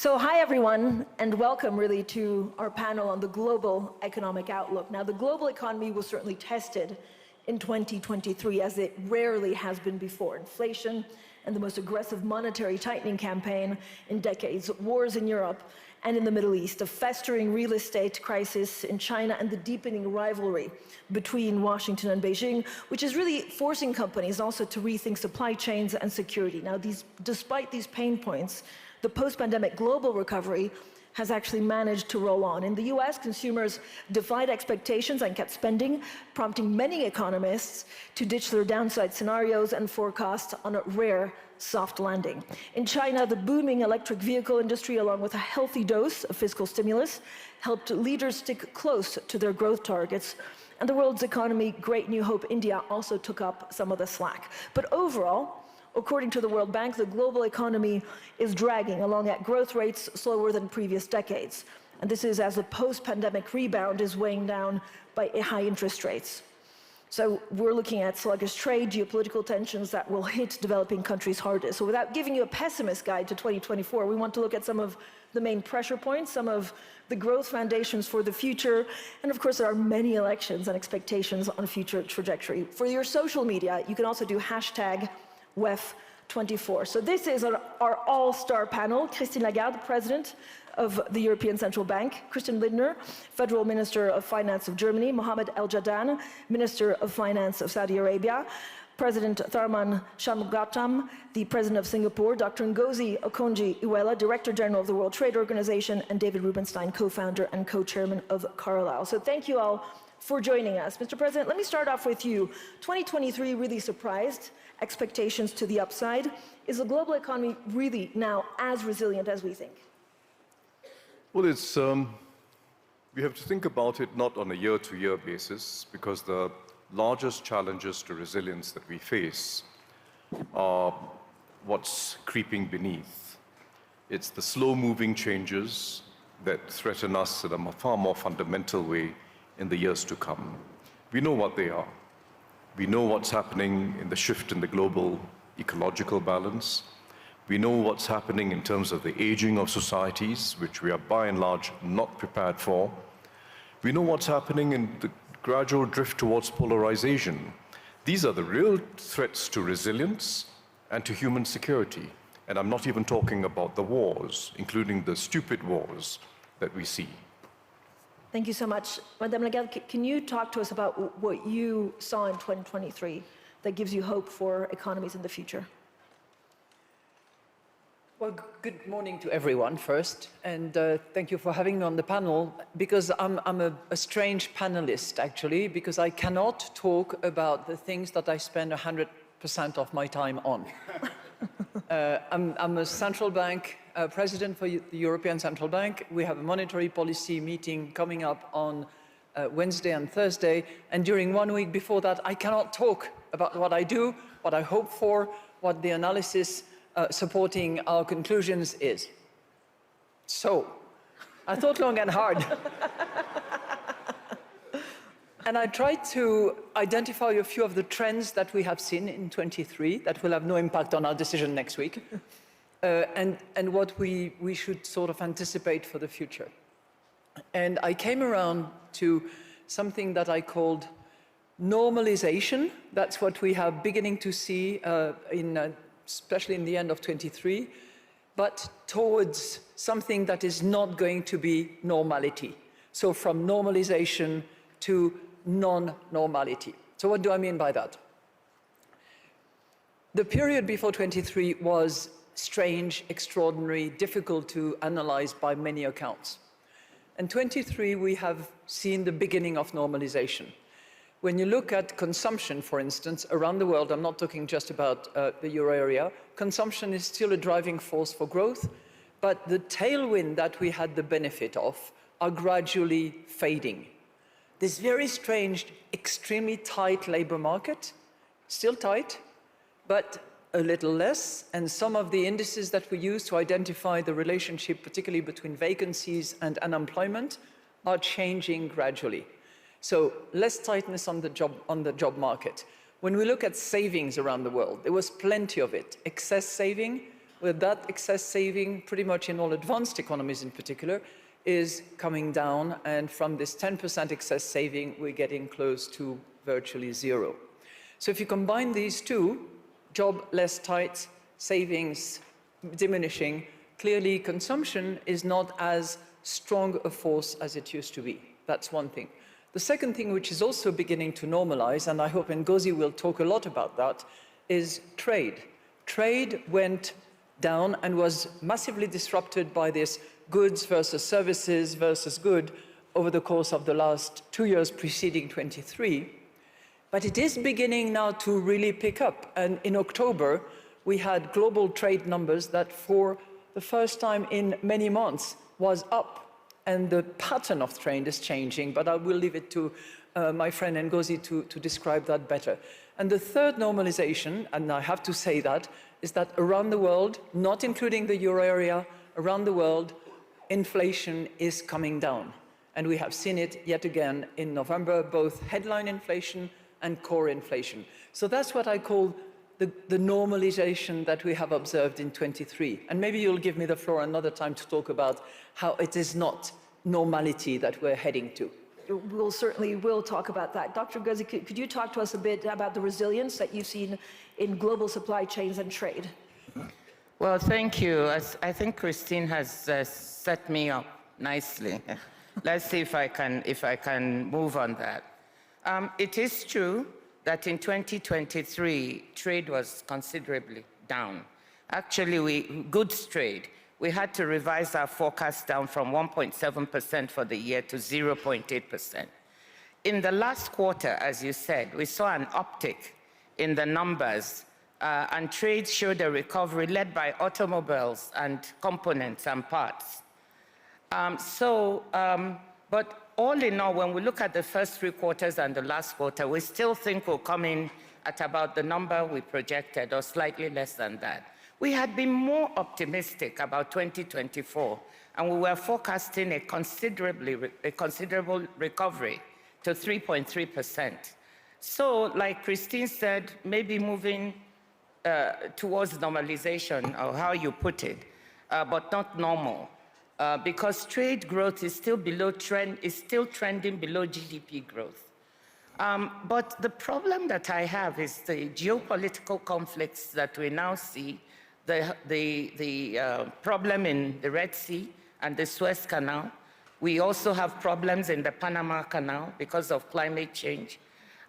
So hi everyone, and welcome really to our panel on the global economic outlook. Now the global economy was certainly tested in 2023 as it rarely has been before. Inflation and the most aggressive monetary tightening campaign in decades, wars in Europe and in the Middle East, a festering real estate crisis in China, and the deepening rivalry between Washington and Beijing, which is really forcing companies also to rethink supply chains and security. Now despite these pain points, the post-pandemic global recovery has actually managed to roll on. In the US, consumers defied expectations and kept spending, prompting many economists to ditch their downside scenarios and forecast on a rare soft landing. In China, the booming electric vehicle industry, along with a healthy dose of fiscal stimulus, helped leaders stick close to their growth targets. And the world's economy, Great New Hope India, also took up some of the slack. But overall, according to the World Bank, the global economy is dragging along at growth rates slower than previous decades. And this is as the post-pandemic rebound is weighing down by high interest rates. So we're looking at sluggish trade, geopolitical tensions that will hit developing countries hardest. So without giving you a pessimist guide to 2024, we want to look at some of the main pressure points, some of the growth foundations for the future. And of course, there are many elections and expectations on future trajectory. For your social media, you can also do hashtag WEF24. So this is our all-star panel: Christine Lagarde, President of the European Central Bank; Christian Lindner, Federal Minister of Finance of Germany; Mohammed El Jaddan, Minister of Finance of Saudi Arabia; President Tharman Shanmugatam, the President of Singapore; Dr. Ngozi Okonjo-Iweala, Director General of the World Trade Organization; and David Rubenstein, co-founder and co-chairman of Carlyle. So thank you all for joining us. Mr. President, let me start off with you. 2023 really surprised expectations to the upside. Is the global economy really now as resilient as we think? Well, we have to think about it not on a year-to-year basis, because the largest challenges to resilience that we face are what's creeping beneath. It's the slow-moving changes that threaten us in a far more fundamental way in the years to come. We know what they are. We know what's happening in the shift in the global ecological balance. We know what's happening in terms of the aging of societies, which we are by and large not prepared for. We know what's happening in the gradual drift towards polarization. These are the real threats to resilience and to human security. And I'm not even talking about the wars, including the stupid wars that we see. Thank you so much. Madame Lagarde, can you talk to us about what you saw in 2023 that gives you hope for economies in the future? Well, good morning to everyone first, and thank you for having me on the panel, because I'm a strange panelist, actually, because I cannot talk about the things that I spend 100% of my time on. I'm a central bank president for the European Central Bank. We have a monetary policy meeting coming up on Wednesday and Thursday, and during 1 week before that, I cannot talk about what I do, what I hope for, what the analysis supporting our conclusions is. So, I thought long and hard. And I tried to identify a few of the trends that we have seen in 23 that will have no impact on our decision next week, and what we should sort of anticipate for the future. And I came around to something that I called normalization. That's what we are beginning to see, especially in the end of 23, but towards something that is not going to be normality. So from normalization to non-normality. So what do I mean by that? The period before 23 was strange, extraordinary, difficult to analyze by many accounts. In 23, we have seen the beginning of normalization. When you look at consumption, for instance, around the world, I'm not talking just about the euro area, consumption is still a driving force for growth, but the tailwind that we had the benefit of are gradually fading. This very strange, extremely tight labor market, still tight, but a little less, and some of the indices that we use to identify the relationship, particularly between vacancies and unemployment, are changing gradually. So less tightness on the job market. When we look at savings around the world, there was plenty of it. Excess saving, where that excess saving, pretty much in all advanced economies in particular, is coming down. And from this 10% excess saving, we're getting close to virtually zero. So if you combine these two, job less tight, savings diminishing, clearly consumption is not as strong a force as it used to be. That's one thing. The second thing, which is also beginning to normalize, and I hope Ngozi will talk a lot about that, is trade. Trade went down and was massively disrupted by this goods versus services versus good over the course of the last 2 years preceding 23. But it is beginning now to really pick up. And in October, we had global trade numbers that for the first time in many months was up. And the pattern of trade is changing, but I will leave it to my friend Ngozi to describe that better. And the third normalization, and I have to say that, is that around the world, not including the euro area, around the world, inflation is coming down. And we have seen it yet again in November, both headline inflation and core inflation. So that's what I call the normalization that we have observed in 23. And maybe you'll give me the floor another time to talk about how it is not normality that we're heading to. We'll certainly will talk about that. Dr. Ngozi, could you talk to us a bit about the resilience that you've seen in global supply chains and trade? Well, thank you. I think Christine has set me up nicely. Let's see if I can move on that. It is true that in 2023, trade was considerably down. Actually, goods trade, we had to revise our forecast down from 1.7% for the year to 0.8%. In the last quarter, as you said, we saw an uptick in the numbers, and trade showed a recovery led by automobiles and components and parts. But all in all, when we look at the first 3 quarters and the last quarter, we still think we'll come in at about the number we projected, or slightly less than that. We had been more optimistic about 2024, and we were forecasting a considerable recovery to 3.3%. So, like Christine said, maybe moving towards normalization, or how you put it, but not normal. Because trade growth is still below trend, is still trending below GDP growth. But the problem that I have is the geopolitical conflicts that we now see, the problem in the Red Sea and the Suez Canal. We also have problems in the Panama Canal because of climate change.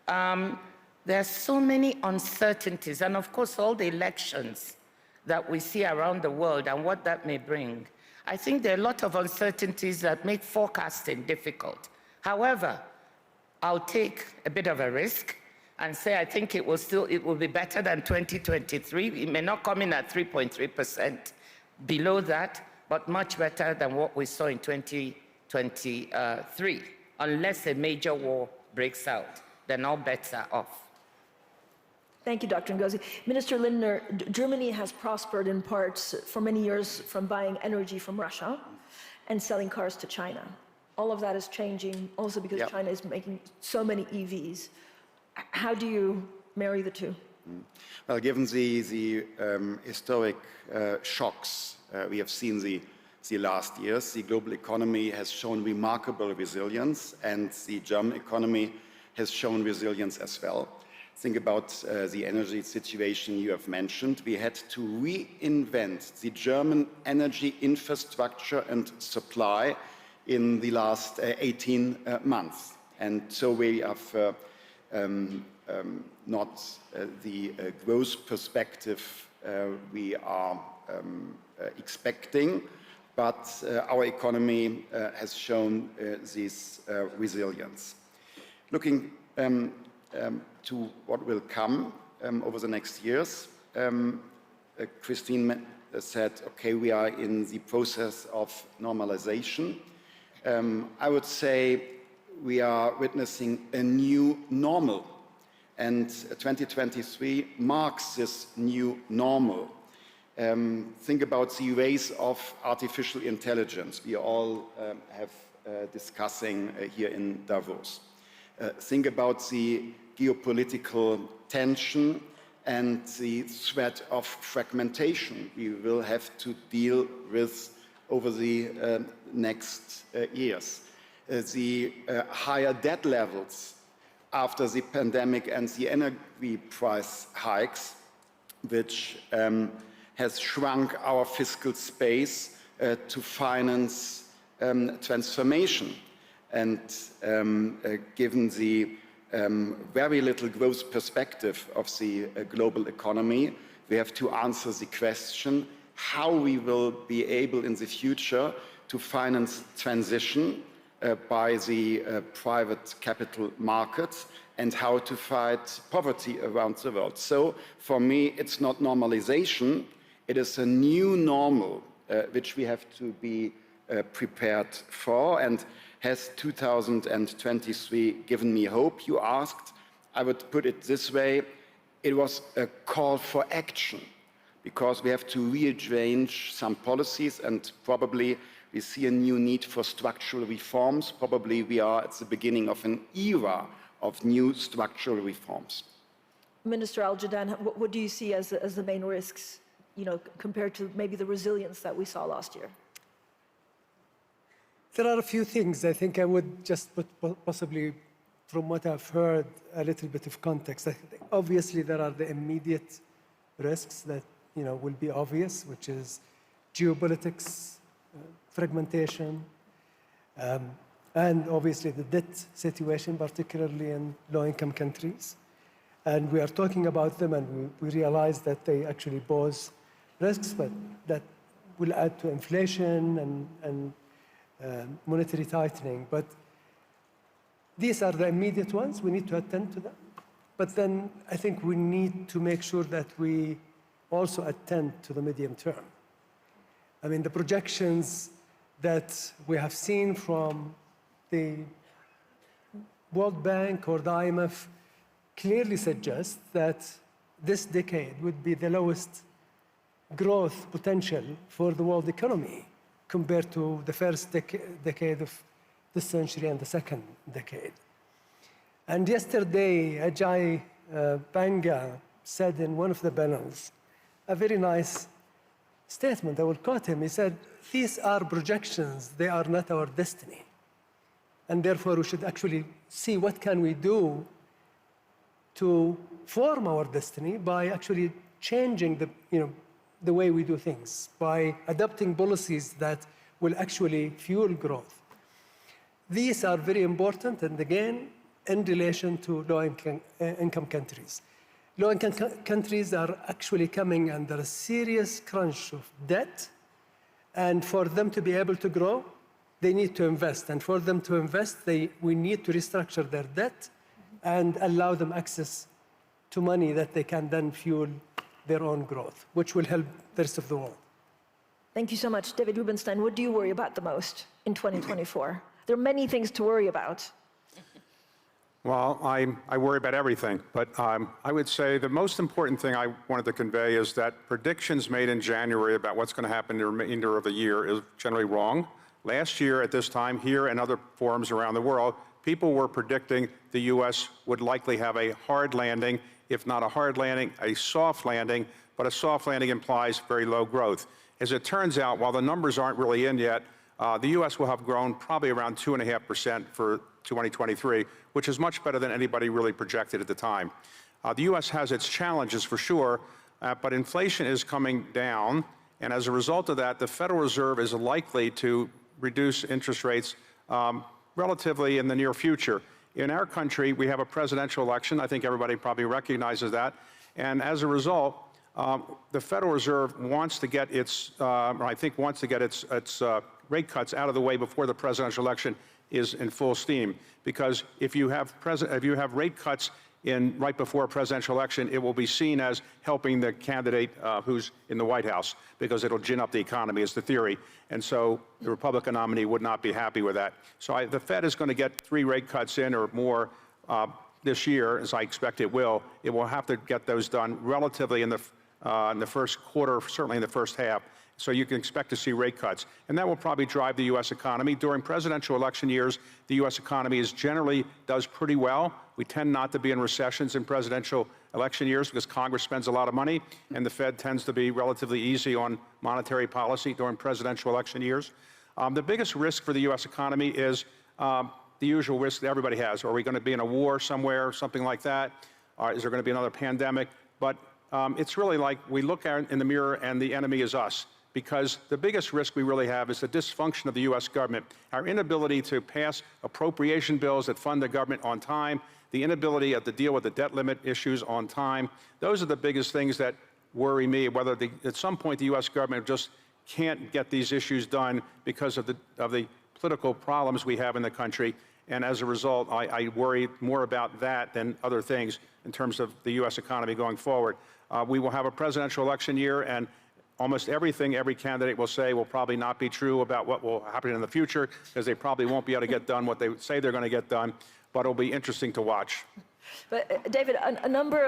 There are so many uncertainties, and of course all the elections that we see around the world and what that may bring. I think there are a lot of uncertainties that make forecasting difficult. However, I'll take a bit of a risk and say I think it will be better than 2023. It may not come in at 3.3%, below that, but much better than what we saw in 2023, unless a major war breaks out. Then all bets are off. Thank you, Dr. Ngozi. Minister Lindner, Germany has prospered in parts for many years from buying energy from Russia and selling cars to China. All of that is changing also because China is making so many EVs. How do you marry the two? Well, given the historic shocks we have seen the last years, the global economy has shown remarkable resilience, and the German economy has shown resilience as well. Think about the energy situation you have mentioned. We had to reinvent the German energy infrastructure and supply in the last 18 months. And so we have not the growth perspective we are expecting, but our economy has shown this resilience. Looking to what will come over the next years, Christine said, okay, we are in the process of normalization. I would say we are witnessing a new normal, and 2023 marks this new normal. Think about the rise of artificial intelligence we all have discussing here in Davos. Think about the geopolitical tension and the threat of fragmentation we will have to deal with over the next years. The higher debt levels after the pandemic and the energy price hikes, which has shrunk our fiscal space to finance transformation. And given the very little growth perspective of the global economy, we have to answer the question how we will be able in the future to finance transition by the private capital markets and how to fight poverty around the world. So for me, it's not normalization, it is a new normal which we have to be prepared for. And has 2023 given me hope, you asked? I would put it this way, it was a call for action, because we have to rearrange some policies, and probably we see a new need for structural reforms. Probably we are at the beginning of an era of new structural reforms. Minister Al-Jadaan, what do you see as the main risks, compared to maybe the resilience that we saw last year? There are a few things. I think I would just put possibly, from what I've heard, a little bit of context. I think obviously there are the immediate risks that will be obvious, which is geopolitics, fragmentation, and obviously the debt situation, particularly in low-income countries. And we are talking about them, and we realize that they actually pose risks, but that will add to inflation and monetary tightening. But these are the immediate ones. We need to attend to them. But then I think we need to make sure that we also attend to the medium term. I mean, the projections that we have seen from the World Bank or the IMF clearly suggest that this decade would be the lowest growth potential for the world economy compared to the first decade of this century and the second decade. And yesterday, Ajay Banga said in one of the panels a very nice statement. I will quote him. He said, "These are projections, they are not our destiny. And therefore, we should actually see what can we do to form our destiny by actually changing the way we do things, by adopting policies that will actually fuel growth." These are very important, and again, in relation to low-income countries. Low-income countries are actually coming under a serious crunch of debt, and for them to be able to grow, they need to invest. And for them to invest, we need to restructure their debt and allow them access to money that they can then fuel their own growth, which will help the rest of the world. Thank you so much. David Rubenstein, what do you worry about the most in 2024? There are many things to worry about. Well, I worry about everything, but I would say the most important thing I wanted to convey is that predictions made in January about what's going to happen in the remainder of the year is generally wrong. Last year at this time, here and other forums around the world, people were predicting the U.S. would likely have a hard landing, if not a hard landing, a soft landing, but a soft landing implies very low growth. As it turns out, while the numbers aren't really in yet, the U.S. will have grown probably around 2.5% for 2023, which is much better than anybody really projected at the time. The U.S. has its challenges for sure, but inflation is coming down, and as a result of that, the Federal Reserve is likely to reduce interest rates relatively in the near future. In our and we have a presidential election. I think everybody probably recognizes that. And as a result, the Federal Reserve wants to get its, rate cuts out of the way before the presidential election is in full steam. Because if you have rate cuts right before a presidential election, it will be seen as helping the candidate who's in the White House, because it'll gin up the economy, is the theory. And so the Republican nominee would not be happy with that. So the Fed is going to get 3 rate cuts in or more this year, as I expect it will. It will have to get those done relatively in the in the first quarter, certainly in the first half. So you can expect to see rate cuts. And that will probably drive the U.S. economy. During presidential election years, the U.S. economy generally does pretty well. We tend not to be in recessions in presidential election years because Congress spends a lot of money, and the Fed tends to be relatively easy on monetary policy during presidential election years. The biggest risk for the U.S. economy is the usual risk that everybody has. Are we going to be in a war somewhere, something like that? Is there going to be another pandemic? But it's really like we look in the mirror and the enemy is us, because the biggest risk we really have is the dysfunction of the U.S. government, our inability to pass appropriation bills that fund the government on time, the inability to deal with the debt limit issues on time. Those are the biggest things that worry me, whether at some point the U.S. government just can't get these issues done because of the political problems we have in the country. And as a result, I worry more about that than other things in terms of the U.S. economy going forward. We will have a presidential election year, and almost everything every candidate will say will probably not be true about what will happen in the future, because they probably won't be able to get done what they say they're going to get done, but it'll be interesting to watch. But David, a number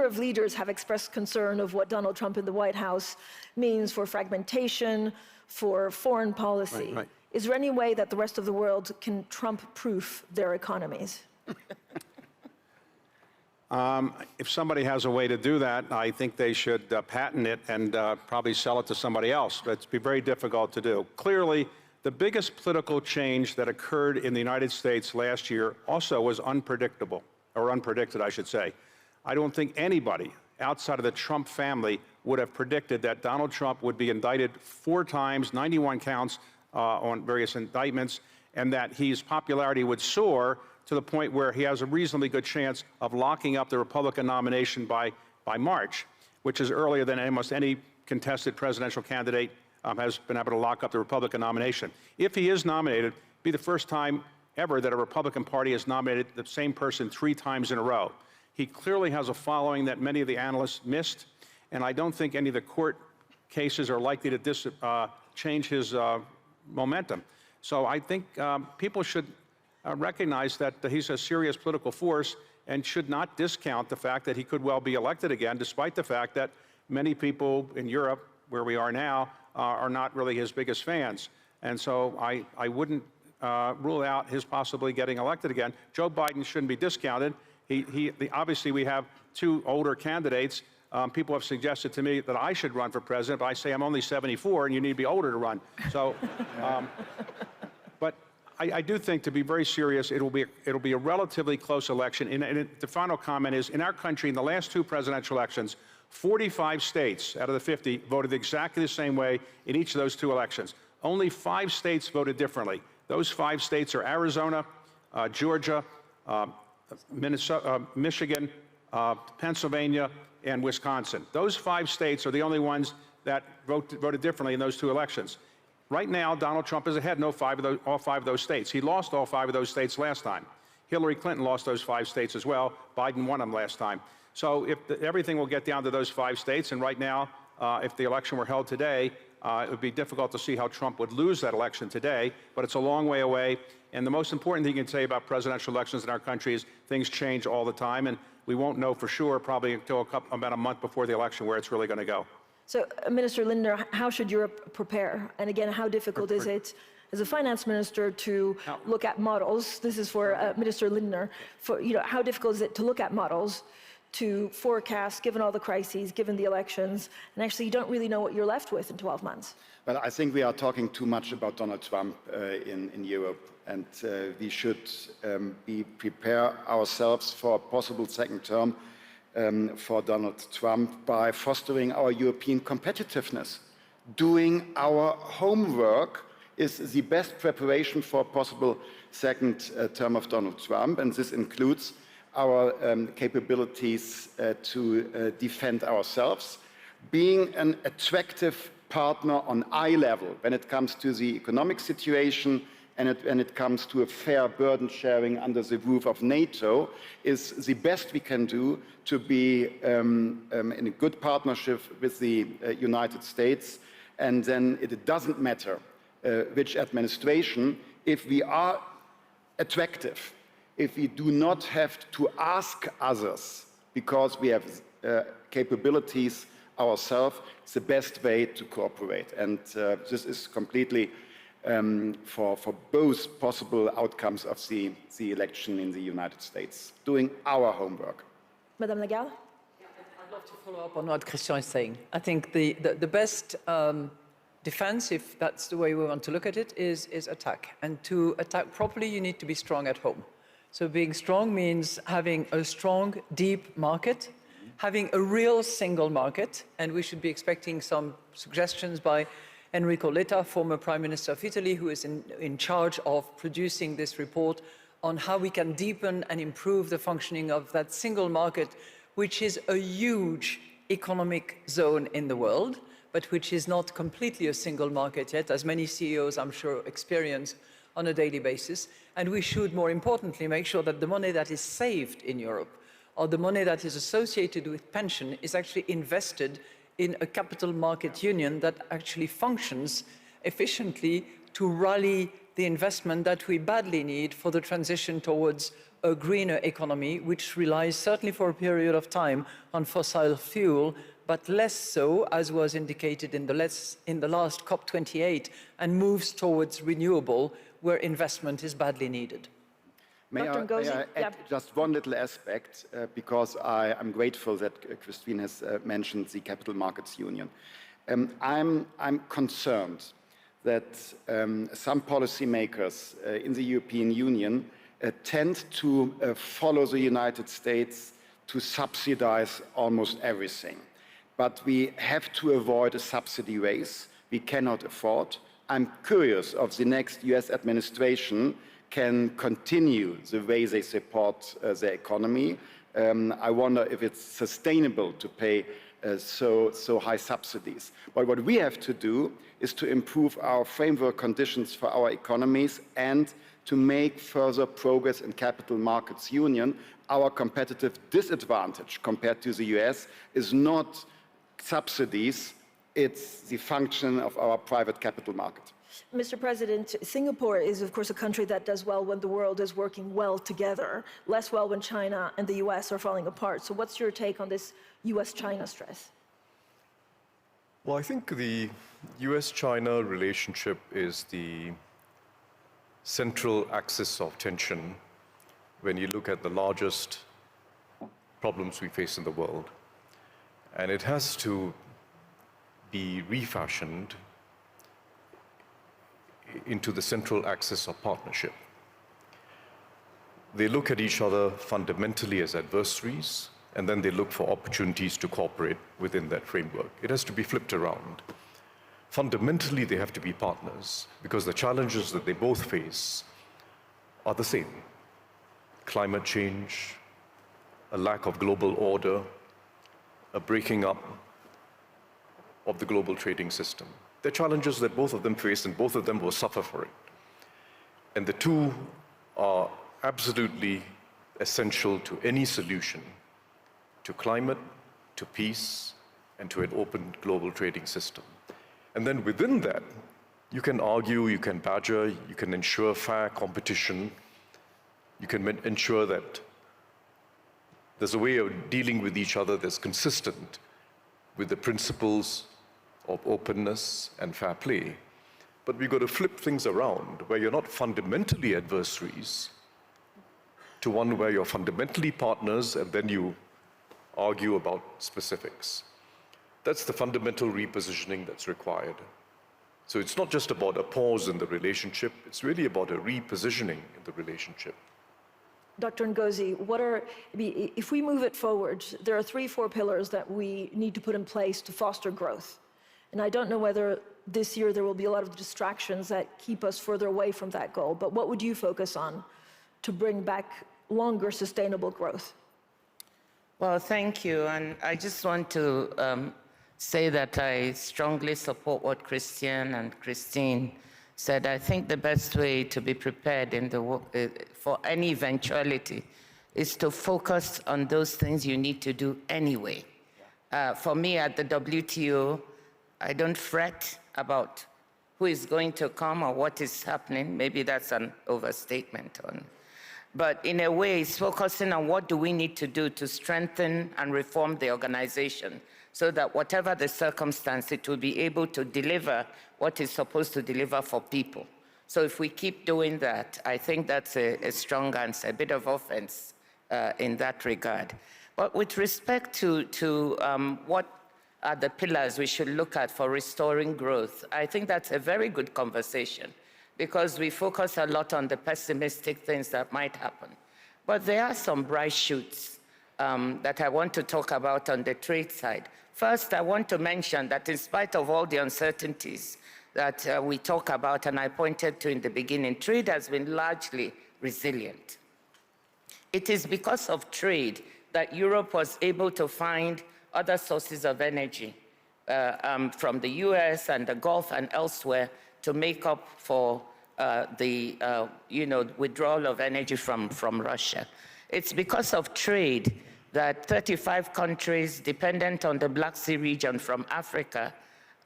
of leaders have expressed concern of what Donald Trump in the White House means for fragmentation, for foreign policy. Right. Is there any way that the rest of the world can Trump-proof their economies? If somebody has a way to do that, I think they should patent it and probably sell it to somebody else. But it's be very difficult to do. Clearly, the biggest political change that occurred in the United States last year also was unpredictable, or unpredicted, I should say. I don't think anybody outside of the Trump family would have predicted that Donald Trump would be indicted 4 times, 91 counts on various indictments, and that his popularity would soar to the point where he has a reasonably good chance of locking up the Republican nomination by March, which is earlier than almost any contested presidential candidate has been able to lock up the Republican nomination. If he is nominated, it'll be the first time ever that a Republican Party has nominated the same person 3 times in a row. He clearly has a following that many of the analysts missed, and I don't think any of the court cases are likely to change his momentum. So I think people should recognize that he's a serious political force and should not discount the fact that he could well be elected again, despite the fact that many people in Europe, where we are now, are not really his biggest fans. And so I wouldn't rule out his possibly getting elected again. Joe Biden shouldn't be discounted. Obviously, we have 2 older candidates. People have suggested to me that I should run for president, but I say I'm only 74 and you need to be older to run. So, but I do think, to be very serious, it'll be a relatively close election. And the final comment is, in our country, in the last 2 presidential elections, 45 states out of the 50 voted exactly the same way in each of those 2 elections. Only 5 states voted differently. Those 5 states are Arizona, Georgia, Minnesota, Michigan, Pennsylvania, and Wisconsin. Those 5 states are the only ones that voted differently in those 2 elections. Right now, Donald Trump is ahead in all 5 of those states. He lost all 5 of those states last time. Hillary Clinton lost those 5 states as well. Biden won them last time. So everything will get down to those 5 states, and right now, if the election were held today, it would be difficult to see how Trump would lose that election today, but it's a long way away. And the most important thing you can say about presidential elections in our country is things change all the time, and we won't know for sure probably until about a month before the election where it's really going to go. So, Minister Lindner, how should Europe prepare? And again, how difficult is it as a finance minister to look at models? This is for Minister Lindner. How difficult is it to look at models, to forecast, given all the crises, given the elections, and actually you don't really know what you're left with in 12 months? Well, I think we are talking too much about Donald Trump in Europe, and we should prepare ourselves for a possible second term for Donald Trump by fostering our European competitiveness. Doing our homework is the best preparation for a possible second term of Donald Trump, and this includes our capabilities to defend ourselves, being an attractive partner on eye level when it comes to the economic situation and when it comes to a fair burden sharing under the roof of NATO is the best we can do to be in a good partnership with the United States. And then it doesn't matter which administration, if we are attractive, if we do not have to ask others because we have capabilities ourselves is the best way to cooperate. And this is completely for both possible outcomes of the election in the United States, doing our homework. Madame Lagarde? I'd love to follow up on what Christian is saying. I think the best defense, if that's the way we want to look at it, is attack. And to attack properly, you need to be strong at home. So being strong means having a strong, deep market, having a real single market, and we should be expecting some suggestions by Enrico Letta, former Prime Minister of Italy, who is in charge of producing this report on how we can deepen and improve the functioning of that single market, which is a huge economic zone in the world, but which is not completely a single market yet, as many CEOs, I'm sure, experience on a daily basis. And we should, more importantly, make sure that the money that is saved in Europe, or the money that is associated with pension, is actually invested in a capital market union that actually functions efficiently to rally the investment that we badly need for the transition towards a greener economy, which relies certainly for a period of time on fossil fuel, but less so, as was indicated in the last COP28, and moves towards renewable, where investment is badly needed. May I add just one little aspect, because I'm grateful that Christine has mentioned the Capital Markets Union. I'm concerned that some policymakers in the European Union tend to follow the United States to subsidize almost everything. But we have to avoid a subsidy race we cannot afford. I'm curious of the next US administration can continue the way they support their economy. I wonder if it's sustainable to pay so high subsidies. But what we have to do is to improve our framework conditions for our economies and to make further progress in capital markets union. Our competitive disadvantage compared to the US is not subsidies, it's the function of our private capital market. Mr. President, Singapore is, of course, a country that does well when the world is working well together, less well when China and the US are falling apart. So what's your take on this US-China stress? Well, I think the US-China relationship is the central axis of tension when you look at the largest problems we face in the world. And it has to be refashioned into the central axis of partnership. They look at each other fundamentally as adversaries, and then they look for opportunities to cooperate within that framework. It has to be flipped around. Fundamentally, they have to be partners, because the challenges that they both face are the same. Climate change, a lack of global order, a breaking up of the global trading system. They're challenges that both of them face, and both of them will suffer for it. And the two are absolutely essential to any solution, to climate, to peace, and to an open global trading system. And then within that, you can argue, you can badger, you can ensure fair competition, you can ensure that there's a way of dealing with each other that's consistent with the principles of openness and fair play. But we've got to flip things around, where you're not fundamentally adversaries, to one where you're fundamentally partners, and then you argue about specifics. That's the fundamental repositioning that's required. So it's not just about a pause in the relationship, it's really about a repositioning in the relationship. Dr. Ngozi, if we move it forward, there are 3-4 pillars that we need to put in place to foster growth. And I don't know whether this year there will be a lot of distractions that keep us further away from that goal, but what would you focus on to bring back longer sustainable growth? Well, thank you. And I just want to say that I strongly support what Christian and Christine said. I think the best way to be prepared for any eventuality is to focus on those things you need to do anyway. For me at the WTO, I don't fret about who is going to come or what is happening. Maybe that's an overstatement. But in a way, it's focusing on what do we need to do to strengthen and reform the organization so that whatever the circumstance, it will be able to deliver what it's supposed to deliver for people. So if we keep doing that, I think that's a strong answer, a bit of offense in that regard. But with respect to what are the pillars we should look at for restoring growth, I think that's a very good conversation, because we focus a lot on the pessimistic things that might happen. But there are some bright shoots that I want to talk about on the trade side. First, I want to mention that in spite of all the uncertainties that we talk about, and I pointed to in the beginning, trade has been largely resilient. It is because of trade that Europe was able to find other sources of energy from the US and the Gulf and elsewhere to make up for the withdrawal of energy from Russia. It's because of trade that 35 countries dependent on the Black Sea region from Africa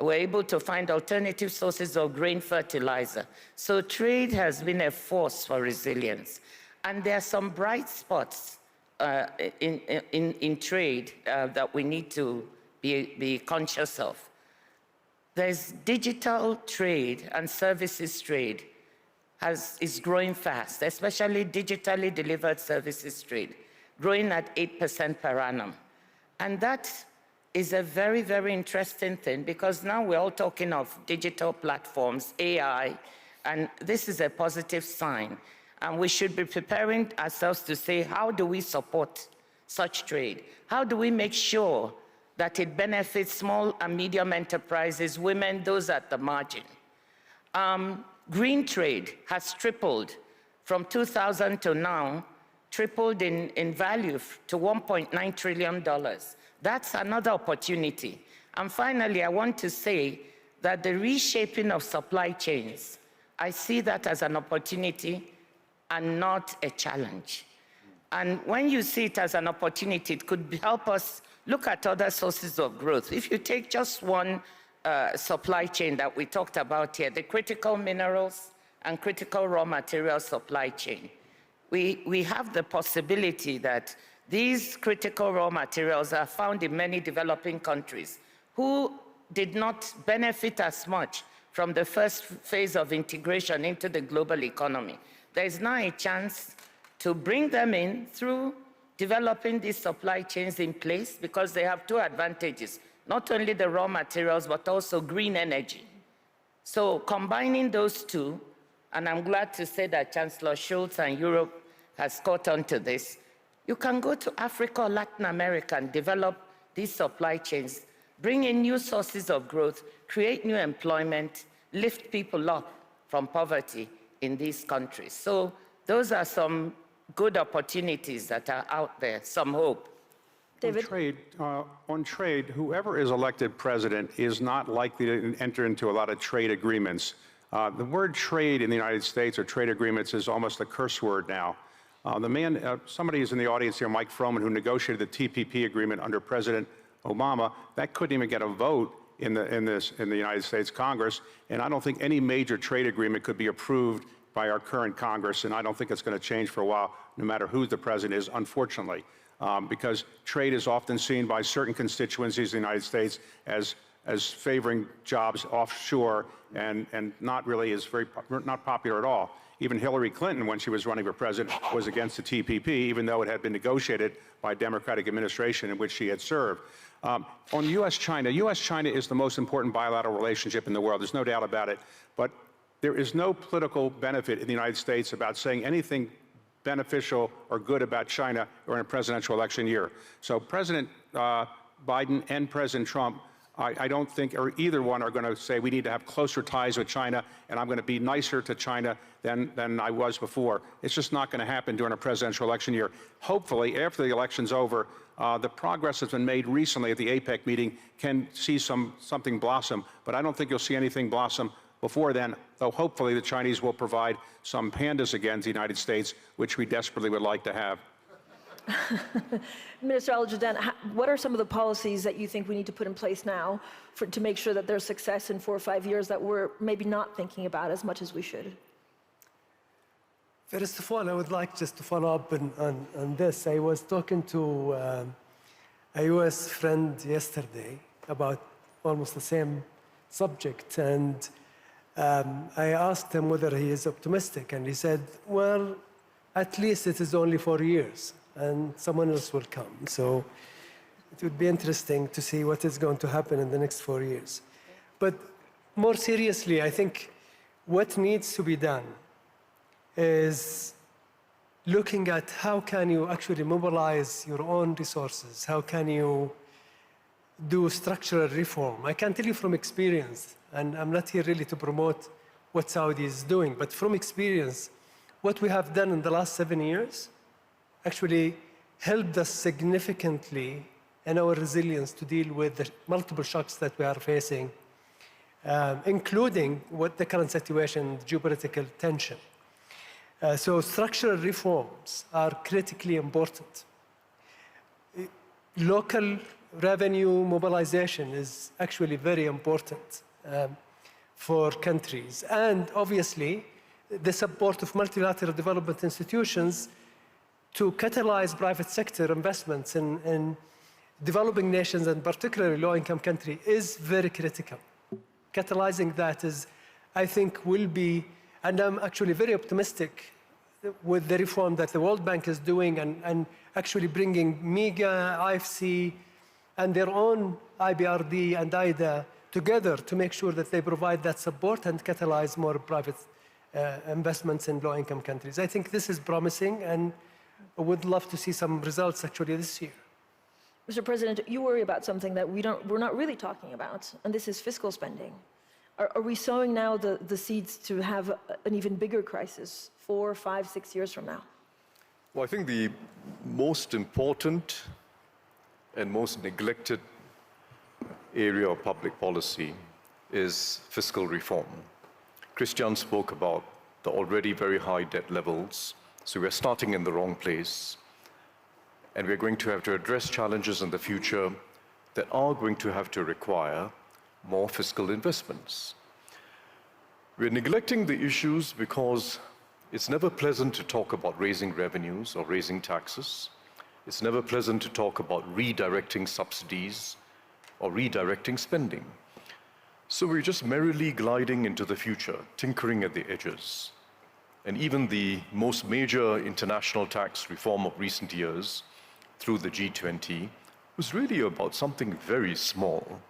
were able to find alternative sources of grain fertilizer. So trade has been a force for resilience. And there are some bright spots in trade that we need to be conscious of. There's digital trade and services trade is growing fast, especially digitally delivered services trade, growing at 8% per annum. And that is a very, very interesting thing, because now we're all talking of digital platforms, AI, and this is a positive sign. And we should be preparing ourselves to say, how do we support such trade? How do we make sure that it benefits small and medium enterprises, women, those at the margin? Green trade has tripled from 2000 to now, tripled in value to $1.9 trillion. That's another opportunity. And finally, I want to say that the reshaping of supply chains, I see that as an opportunity and not a challenge. And when you see it as an opportunity, it could help us look at other sources of growth. If you take just one supply chain that we talked about here, the critical minerals and critical raw material supply chain, we have the possibility that these critical raw materials are found in many developing countries who did not benefit as much from the first phase of integration into the global economy. There is now a chance to bring them in through developing these supply chains in place, because they have two advantages, not only the raw materials, but also green energy. So combining those two, and I'm glad to say that Chancellor Schulz and Europe has caught on to this, you can go to Africa or Latin America and develop these supply chains, bring in new sources of growth, create new employment, lift people up from poverty in these countries. So those are some good opportunities that are out there, some hope. David? On trade, whoever is elected president is not likely to enter into a lot of trade agreements. The word trade in the United States, or trade agreements, is almost a curse word now. Somebody is in the audience here, Mike Froman, who negotiated the TPP agreement under President Obama. That couldn't even get a vote in the United States Congress, and I don't think any major trade agreement could be approved by our current Congress, and I don't think it's going to change for a while, no matter who the president is, unfortunately, because trade is often seen by certain constituencies in the United States as favoring jobs offshore, and not really not popular at all. Even Hillary Clinton, when she was running for president, was against the TPP, even though it had been negotiated by a Democratic administration in which she had served. On U.S.-China is the most important bilateral relationship in the world. There's no doubt about it. But there is no political benefit in the United States about saying anything beneficial or good about China or in a presidential election year. So President Biden and President Trump, I don't think, or either one, are going to say we need to have closer ties with China, and I'm going to be nicer to China than I was before. It's just not going to happen during a presidential election year. Hopefully, after the election's over, the progress that's been made recently at the APEC meeting can see something blossom, but I don't think you'll see anything blossom before then, though hopefully the Chinese will provide some pandas again to the United States, which we desperately would like to have. Minister Al-Judan, what are some of the policies that you think we need to put in place now to make sure that there's success in 4 or 5 years that we're maybe not thinking about as much as we should? First of all, I would like just to follow up on this. I was talking to a US friend yesterday about almost the same subject, and I asked him whether he is optimistic, and he said, well, at least it is only 4 years, and someone else will come. So it would be interesting to see what is going to happen in the next 4 years. But more seriously, I think what needs to be done is looking at how can you actually mobilize your own resources? How can you do structural reform? I can tell you from experience, and I'm not here really to promote what Saudi is doing, but from experience, what we have done in the last 7 years actually helped us significantly in our resilience to deal with the multiple shocks that we are facing, including what the current situation, geopolitical tension. So structural reforms are critically important. Local revenue mobilization is actually very important for countries. And obviously, the support of multilateral development institutions to catalyze private sector investments in developing nations, and particularly low-income countries, is very critical. Catalyzing that is, I think, will be, and I'm actually very optimistic with the reform that the World Bank is doing, and actually bringing MEGA, IFC, and their own IBRD and IDA together to make sure that they provide that support and catalyze more private investments in low-income countries. I think this is promising, and I would love to see some results actually this year. Mr. President, you worry about something that we're not really talking about, and this is fiscal spending. Are we sowing now the seeds to have an even bigger crisis 4, 5, 6 years from now? Well, I think the most important and most neglected area of public policy is fiscal reform. Christian spoke about the already very high debt levels, so we're starting in the wrong place, and we're going to have to address challenges in the future that are going to have to require more fiscal investments. We're neglecting the issues because it's never pleasant to talk about raising revenues or raising taxes. It's never pleasant to talk about redirecting subsidies or redirecting spending. So we're just merrily gliding into the future, tinkering at the edges. And even the most major international tax reform of recent years, through the G20, was really about something very small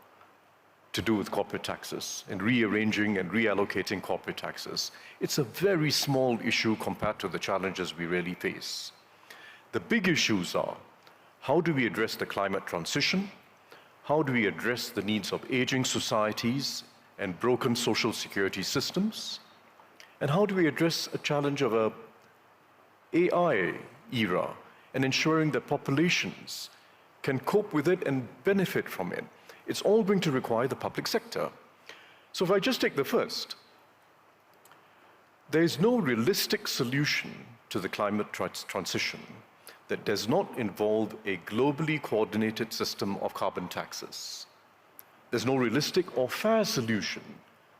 to do with corporate taxes and rearranging and reallocating corporate taxes. It's a very small issue compared to the challenges we really face. The big issues are, how do we address the climate transition? How do we address the needs of aging societies and broken social security systems? And how do we address a challenge of an AI era and ensuring that populations can cope with it and benefit from it? It's all going to require the public sector. So if I just take the first, there is no realistic solution to the climate transition that does not involve a globally coordinated system of carbon taxes. There's no realistic or fair solution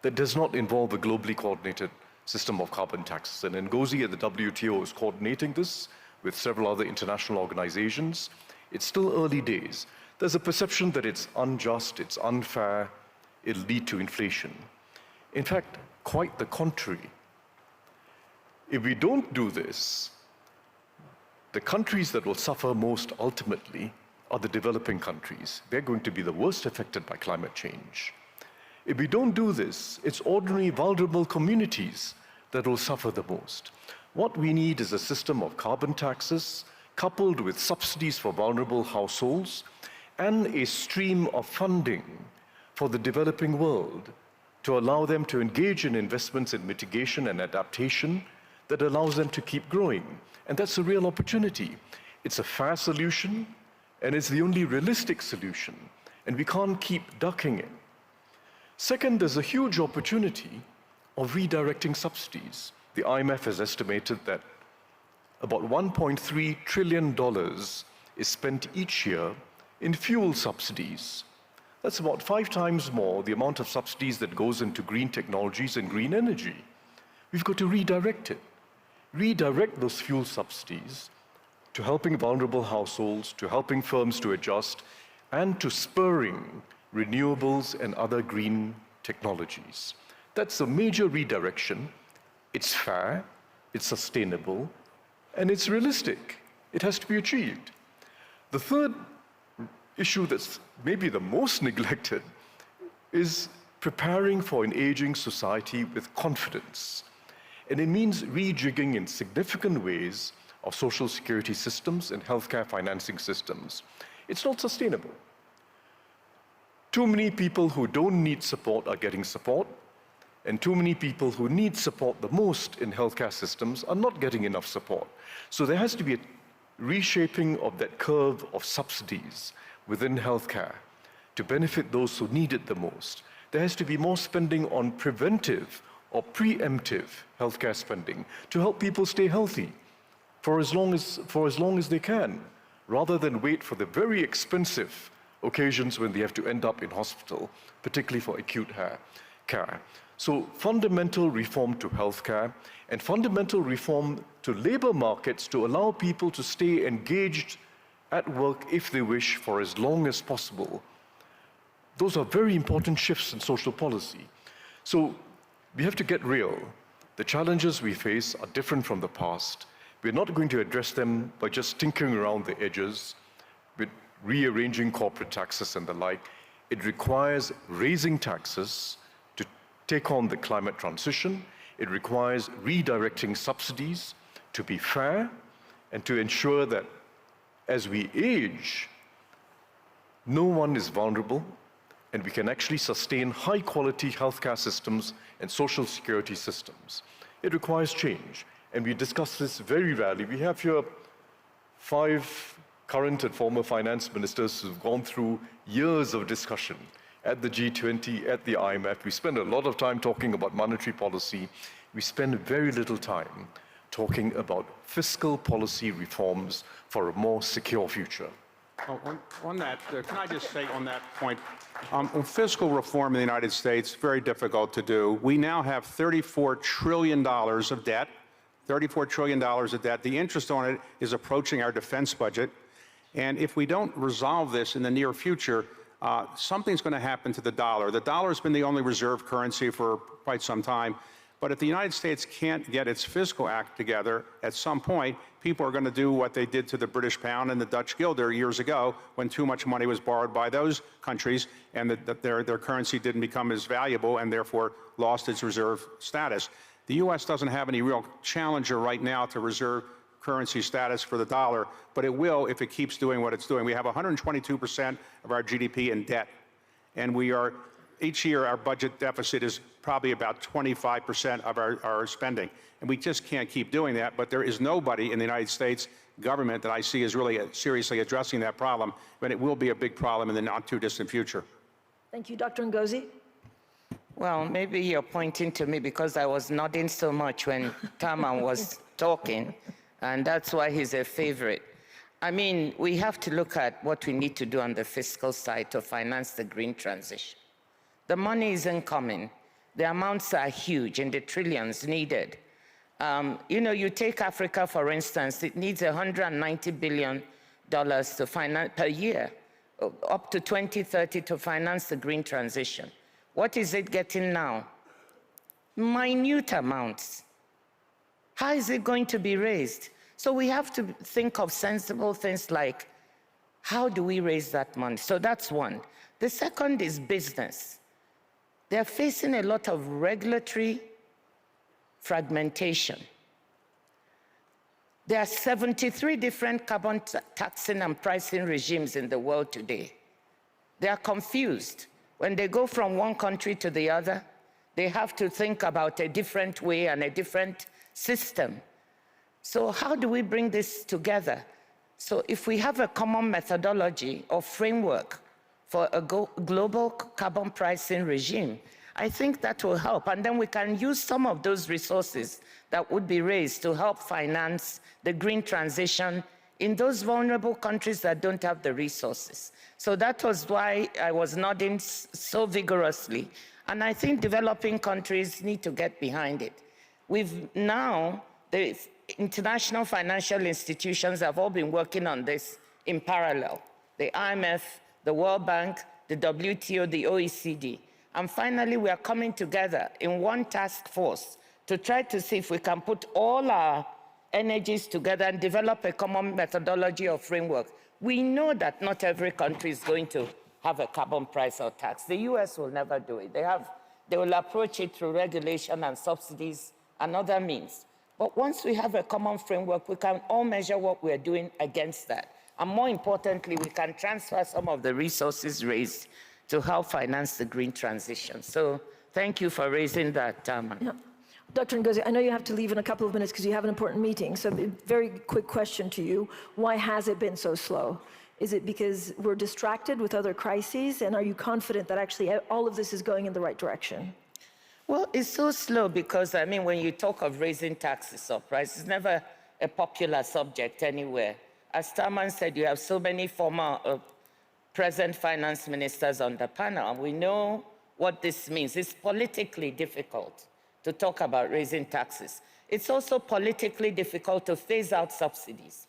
that does not involve a globally coordinated system of carbon taxes. And Ngozi at the WTO is coordinating this with several other international organizations. It's still early days. There's a perception that it's unjust, it's unfair, it'll lead to inflation. In fact, quite the contrary. If we don't do this, the countries that will suffer most ultimately are the developing countries. They're going to be the worst affected by climate change. If we don't do this, it's ordinary vulnerable communities that will suffer the most. What we need is a system of carbon taxes coupled with subsidies for vulnerable households and a stream of funding for the developing world to allow them to engage in investments in mitigation and adaptation that allows them to keep growing. And that's a real opportunity. It's a fair solution, and it's the only realistic solution, and we can't keep ducking it. Second, there's a huge opportunity of redirecting subsidies. The IMF has estimated that about $1.3 trillion is spent each year in fuel subsidies. That's about 5 times more the amount of subsidies that goes into green technologies and green energy. We've got to redirect it. Redirect those fuel subsidies to helping vulnerable households, to helping firms to adjust, and to spurring renewables and other green technologies. That's a major redirection. It's fair, it's sustainable, and it's realistic. It has to be achieved. The third issue that's maybe the most neglected is preparing for an aging society with confidence. And it means rejigging in significant ways of social security systems and healthcare financing systems. It's not sustainable. Too many people who don't need support are getting support, and too many people who need support the most in healthcare systems are not getting enough support. So there has to be a reshaping of that curve of subsidies within healthcare to benefit those who need it the most. There has to be more spending on preventive or preemptive healthcare spending to help people stay healthy for as long as they can, rather than wait for the very expensive occasions when they have to end up in hospital, particularly for acute care. So fundamental reform to healthcare and fundamental reform to labor markets to allow people to stay engaged at work if they wish for as long as possible. Those are very important shifts in social policy. So we have to get real. The challenges we face are different from the past. We're not going to address them by just tinkering around the edges with rearranging corporate taxes and the like. It requires raising taxes to take on the climate transition. It requires redirecting subsidies to be fair and to ensure that as we age, no one is vulnerable, and we can actually sustain high-quality healthcare systems and social security systems. It requires change, and we discuss this very rarely. We have here 5 current and former finance ministers who've gone through years of discussion at the G20, at the IMF. We spend a lot of time talking about monetary policy. We spend very little time talking about fiscal policy reforms for a more secure future. Oh, on that, can I just say on that point, fiscal reform in the United States, very difficult to do. We now have $34 trillion of debt, $34 trillion of debt. The interest on it is approaching our defense budget. And if we don't resolve this in the near future, something's going to happen to the dollar. The dollar has been the only reserve currency for quite some time. But if the United States can't get its fiscal act together, at some point, people are going to do what they did to the British pound and the Dutch guilder years ago when too much money was borrowed by those countries and their currency didn't become as valuable and therefore lost its reserve status. The U.S. doesn't have any real challenger right now to reserve currency status for the dollar, but it will if it keeps doing what it's doing. We have 122% of our GDP in debt, and we are each year our budget deficit is probably about 25% of our spending. And we just can't keep doing that, but there is nobody in the United States government that I see is really seriously addressing that problem, but it will be a big problem in the not too distant future. Thank you, Dr. Ngozi. Well, maybe you're pointing to me because I was nodding so much when Taman was talking, and that's why he's a favorite. I mean, we have to look at what we need to do on the fiscal side to finance the green transition. The money isn't coming. The amounts are huge and the trillions needed. You know, you take Africa, for instance, it needs $190 billion to finance per year, up to 2030 to finance the green transition. What is it getting now? Minute amounts. How is it going to be raised? So we have to think of sensible things like, how do we raise that money? So that's one. The second is business. They're facing a lot of regulatory fragmentation. There are 73 different carbon taxing and pricing regimes in the world today. They are confused. When they go from one country to the other, they have to think about a different way and a different system. So how do we bring this together? So if we have a common methodology or framework for a global carbon pricing regime, I think that will help. And then we can use some of those resources that would be raised to help finance the green transition in those vulnerable countries that don't have the resources. So that was why I was nodding so vigorously. And I think developing countries need to get behind it. We've now, the international financial institutions have all been working on this in parallel. The IMF, the World Bank, the WTO, the OECD. And finally, we are coming together in one task force to try to see if we can put all our energies together and develop a common methodology or framework. We know that not every country is going to have a carbon price or tax. The US will never do it. They will approach it through regulation and subsidies and other means. But once we have a common framework, we can all measure what we're doing against that. And more importantly, we can transfer some of the resources raised to help finance the green transition. So thank you for raising that, Taman. Yeah. Dr. Ngozi, I know you have to leave in a couple of minutes because you have an important meeting. So a very quick question to you. Why has it been so slow? Is it because we're distracted with other crises? And are you confident that actually all of this is going in the right direction? Well, it's so slow because, I mean, when you talk of raising taxes or prices, it's never a popular subject anywhere. As Taman said, you have so many former present finance ministers on the panel, and we know what this means. It's politically difficult to talk about raising taxes. It's also politically difficult to phase out subsidies.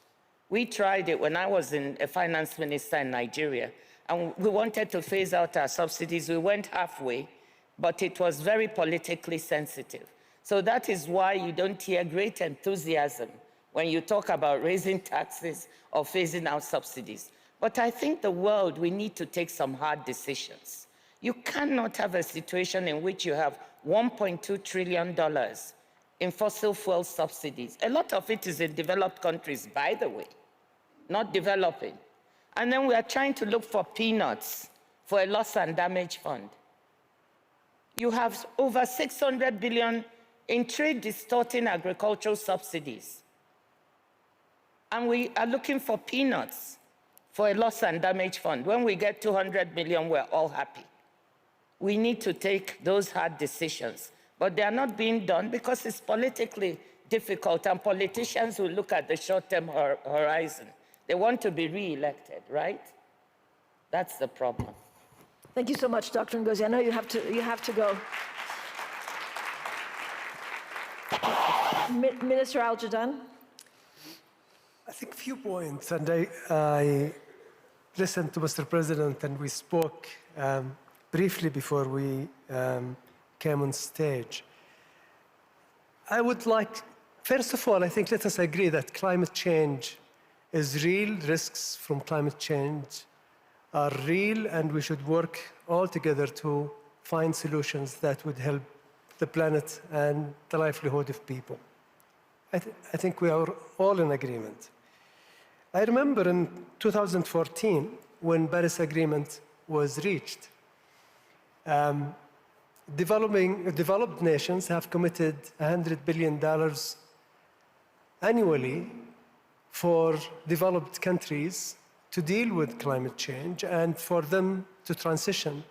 We tried it when I was a finance minister in Nigeria, and we wanted to phase out our subsidies. We went halfway, but it was very politically sensitive. So that is why you don't hear great enthusiasm when you talk about raising taxes or phasing out subsidies. But I think the world, we need to take some hard decisions. You cannot have a situation in which you have $1.2 trillion in fossil fuel subsidies. A lot of it is in developed countries, by the way, not developing. And then we are trying to look for peanuts for a loss and damage fund. You have over 600 billion in trade distorting agricultural subsidies. And we are looking for peanuts for a loss and damage fund. When we get 200 million, we're all happy. We need to take those hard decisions, but they are not being done because it's politically difficult, and politicians will look at the short-term horizon. They want to be re-elected, right? That's the problem. Thank you so much, Dr. Ngozi. I know you have to go. Minister Al-Jadaan. I think a few points, and I listened to Mr. President, and we spoke briefly before we came on stage. I would like, first of all, I think let us agree that climate change is real. Risks from climate change are real, and we should work all together to find solutions that would help the planet and the livelihood of people. I think we are all in agreement. I remember in 2014, when Paris Agreement was reached, developed nations have committed $100 billion annually for developed countries to deal with climate change and for them to transition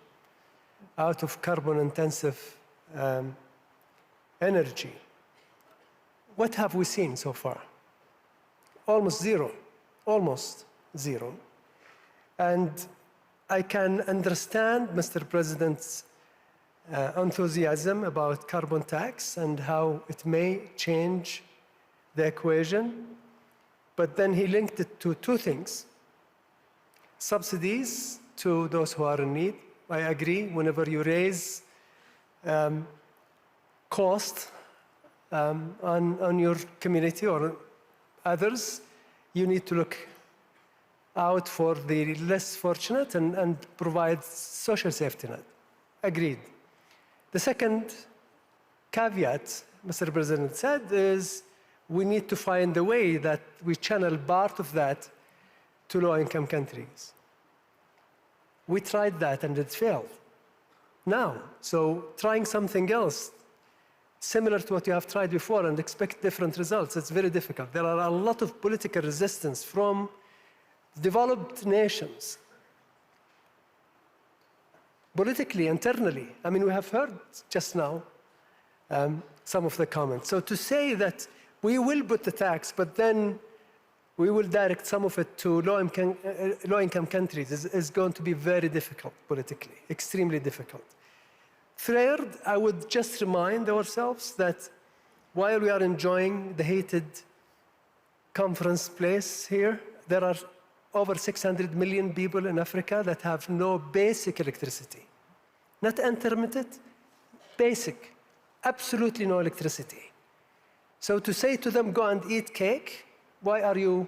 out of carbon-intensive energy. What have we seen so far? Almost zero. Almost zero. And I can understand Mr. President's enthusiasm about carbon tax and how it may change the equation, but then he linked it to two things. Subsidies to those who are in need. I agree, whenever you raise cost on your community or others, you need to look out for the less fortunate and provide social safety net. Agreed. The second caveat, Mr. President said, is we need to find a way that we channel part of that to low-income countries. We tried that and it failed. Now, so trying something else similar to what you have tried before and expect different results, it's very difficult. There are a lot of political resistance from developed nations. Politically, internally. I mean, we have heard just now some of the comments. So to say that we will put the tax, but then we will direct some of it to low-income countries is going to be very difficult politically, extremely difficult. Third, I would just remind ourselves that while we are enjoying the heated conference place here. There are over 600 million people in Africa that have no basic electricity. Not intermittent, basic, absolutely no electricity. So to say to them, go and eat cake, why are you,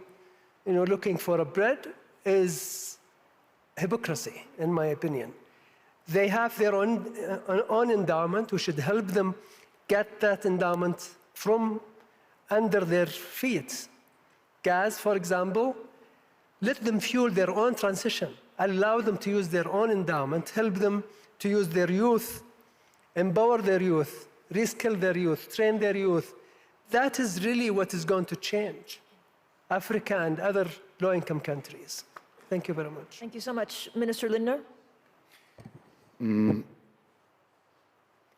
looking for a bread, is hypocrisy, in my opinion. They have their own endowment. We should help them get that endowment from under their feet. Gas, for example, let them fuel their own transition. Allow them to use their own endowment, help them to use their youth, empower their youth, reskill their youth, train their youth. That is really what is going to change Africa and other low-income countries. Thank you very much. Thank you so much. Minister Lindner?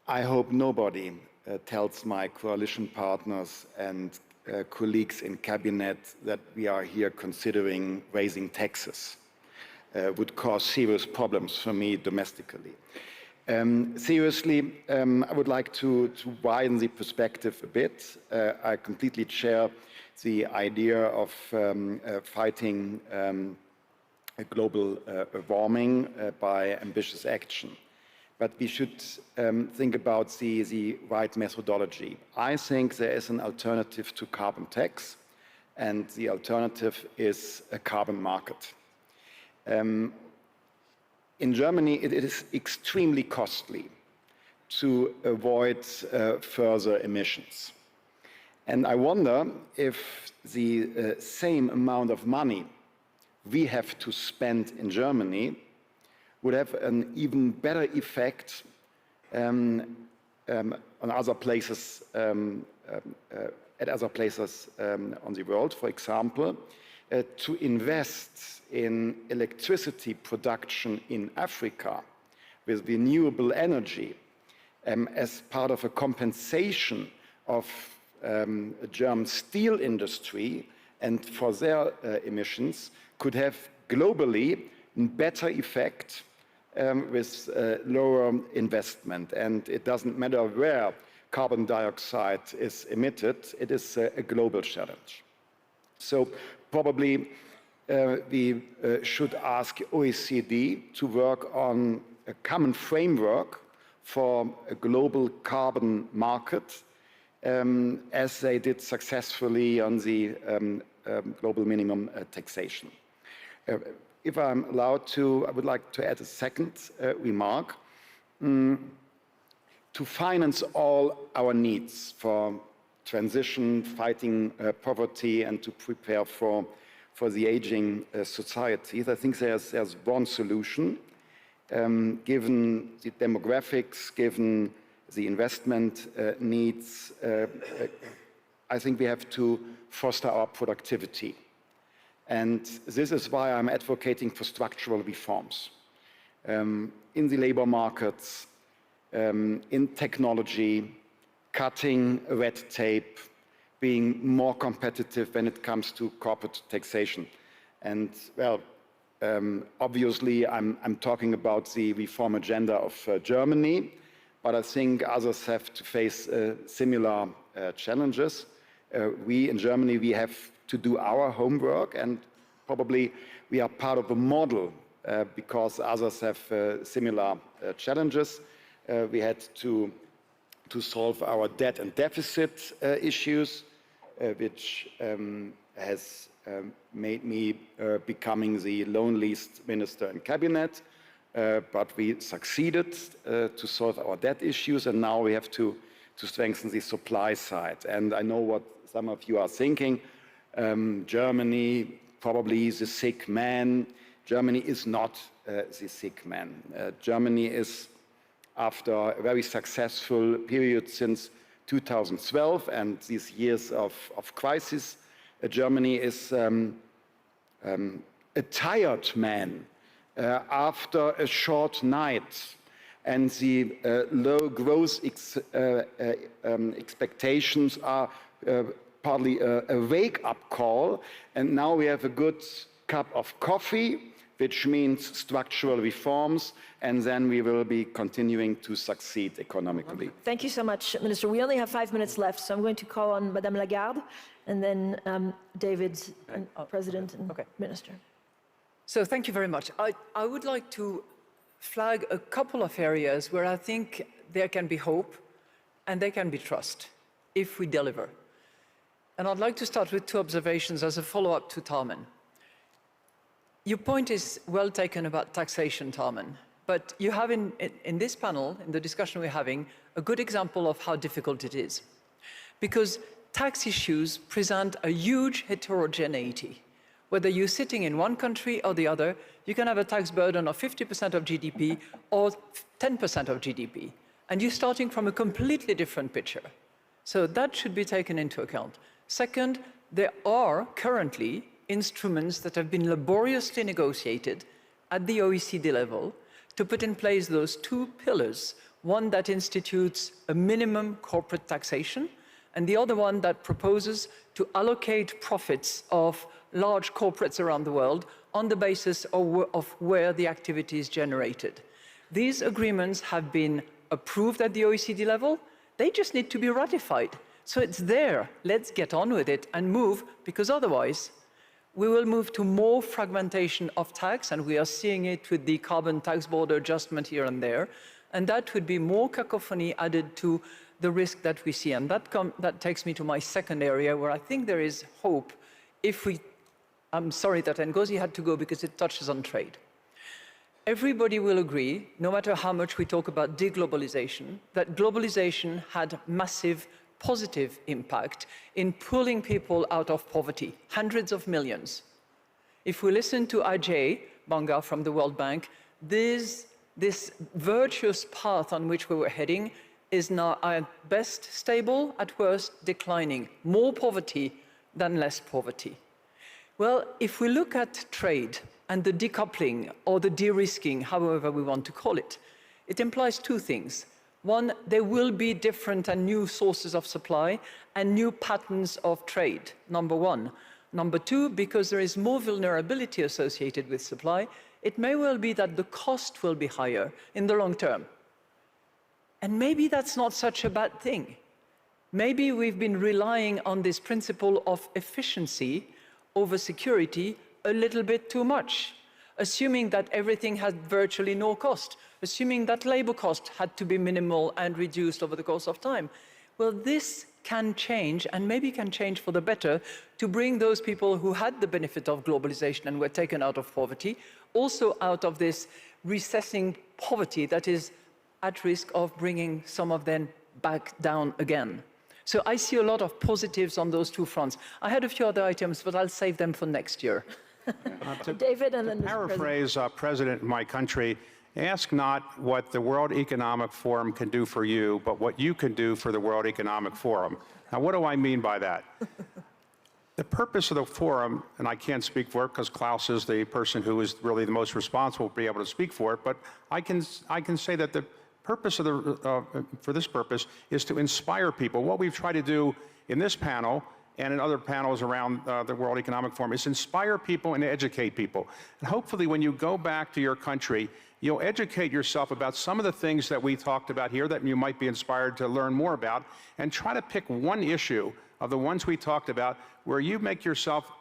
I hope nobody tells my coalition partners and colleagues in cabinet that we are here considering raising taxes. Would cause serious problems for me domestically. Seriously, I would like to widen the perspective a bit. I completely share the idea of fighting global warming by ambitious action. But we should think about the right methodology. I think there is an alternative to carbon tax, and the alternative is a carbon market. In Germany, it is extremely costly to avoid further emissions. And I wonder if the same amount of money we have to spend in Germany would have an even better effect on other places, at other places on the world. For example, to invest in electricity production in Africa with renewable energy as part of a compensation of a German steel industry and for their emissions could have globally a better effect with lower investment. And it doesn't matter where carbon dioxide is emitted, it is a global challenge. So probably we should ask OECD to work on a common framework for a global carbon market, as they did successfully on the global minimum taxation. If I'm allowed to, I would like to add a second remark. To finance all our needs for transition, fighting poverty, and to prepare for the aging societies, I think there's one solution. Given the demographics, given the investment needs, I think we have to foster our productivity. And this is why I'm advocating for structural reforms in the labor markets, in technology, cutting red tape, being more competitive when it comes to corporate taxation. And well, obviously I'm talking about the reform agenda of Germany, but I think others have to face similar challenges. We in Germany, we have to do our homework, and probably we are part of a model because others have similar challenges. We had to solve our debt and deficit issues, which has made me becoming the loneliest minister in cabinet. But we succeeded to solve our debt issues, and now we have to strengthen the supply side. And I know what some of you are thinking. Germany probably is a sick man. Germany is not the sick man. Germany is, after a very successful period since 2012 and these years of crisis, Germany is a tired man after a short night, and the low growth expectations are partly a wake-up call. And now we have a good cup of coffee which means structural reforms, and then we will be continuing to succeed economically. Thank you so much, Minister. We only have 5 minutes left, so I'm going to call on Madame Lagarde and then David, President and Minister. So thank you very much. I would like to flag a couple of areas where I think there can be hope and there can be trust if we deliver. And I'd like to start with 2 observations as a follow-up to Tarmen. Your point is well taken about taxation, Tarmen, but you have in this panel, in the discussion we're having, a good example of how difficult it is. Because tax issues present a huge heterogeneity. Whether you're sitting in one country or the other, you can have a tax burden of 50% of GDP or 10% of GDP. And you're starting from a completely different picture. So that should be taken into account. Second, there are currently instruments that have been laboriously negotiated at the OECD level to put in place those 2 pillars, one that institutes a minimum corporate taxation, and the other one that proposes to allocate profits of large corporates around the world on the basis of where the activity is generated. These agreements have been approved at the OECD level. They just need to be ratified. So it's there. Let's get on with it and move, because otherwise we will move to more fragmentation of tax, and we are seeing it with the carbon tax border adjustment here and there. And that would be more cacophony added to the risk that we see. And that takes me to my second area where I think there is hope if we, I'm sorry that Ngozi had to go because it touches on trade. Everybody will agree, no matter how much we talk about deglobalization, that globalization had massive positive impact in pulling people out of poverty, hundreds of millions. If we listen to Ajay Banga from the World Bank, this virtuous path on which we were heading is now at best stable, at worst declining. More poverty than less poverty. Well, if we look at trade and the decoupling or the de-risking, however we want to call it, it implies 2 things. One, there will be different and new sources of supply and new patterns of trade, number 1. Number 2, because there is more vulnerability associated with supply, it may well be that the cost will be higher in the long term. And maybe that's not such a bad thing. Maybe we've been relying on this principle of efficiency over security a little bit too much, assuming that everything had virtually no cost, assuming that labor cost had to be minimal and reduced over the course of time. Well, this can change, and maybe can change for the better, to bring those people who had the benefit of globalization and were taken out of poverty, also out of this recessing poverty that is at risk of bringing some of them back down again. So I see a lot of positives on those 2 fronts. I had a few other items, but I'll save them for next year. David, and then to paraphrase President in my country, ask not what the World Economic Forum can do for you, but what you can do for the World Economic Forum. Now, what do I mean by that? The purpose of the forum, and I can't speak for it because Klaus is the person who is really the most responsible to be able to speak for it, but I can say that the purpose of for this purpose is to inspire people. What we've tried to do in this panel and in other panels around the World Economic Forum is inspire people and educate people. And hopefully when you go back to your country, you'll educate yourself about some of the things that we talked about here that you might be inspired to learn more about, and try to pick one issue of the ones we talked about where you make yourself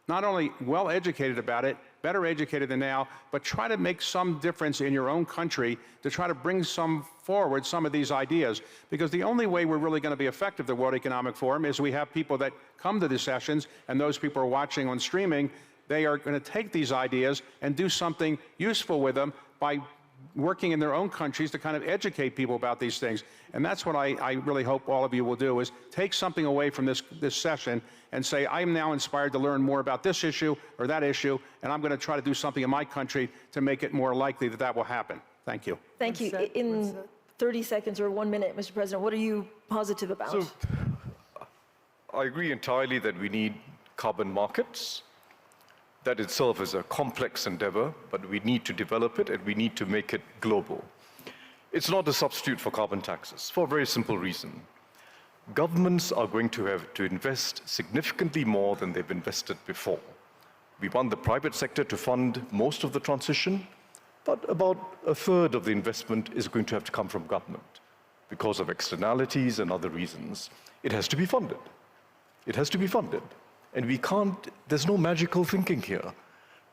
not only well educated about it, better educated than now, but try to make some difference in your own country to try to bring forward some of these ideas. Because the only way we're really going to be effective at the World Economic Forum is we have people that come to the sessions, and those people are watching on streaming. They are going to take these ideas and do something useful with them by working in their own countries to kind of educate people about these things. And that's what I really hope all of you will do, is take something away from this session and say, I'm now inspired to learn more about this issue or that issue, and I'm going to try to do something in my country to make it more likely that that will happen. Thank you. Thank you. In 30 seconds or 1 minute, Mr. President, what are you positive about? So, I agree entirely that we need carbon markets. That itself is a complex endeavor, but we need to develop it and we need to make it global. It's not a substitute for carbon taxes, for a very simple reason. Governments are going to have to invest significantly more than they've invested before. We want the private sector to fund most of the transition, but about a third of the investment is going to have to come from government because of externalities and other reasons. It has to be funded. It has to be funded. And we can't, there's no magical thinking here.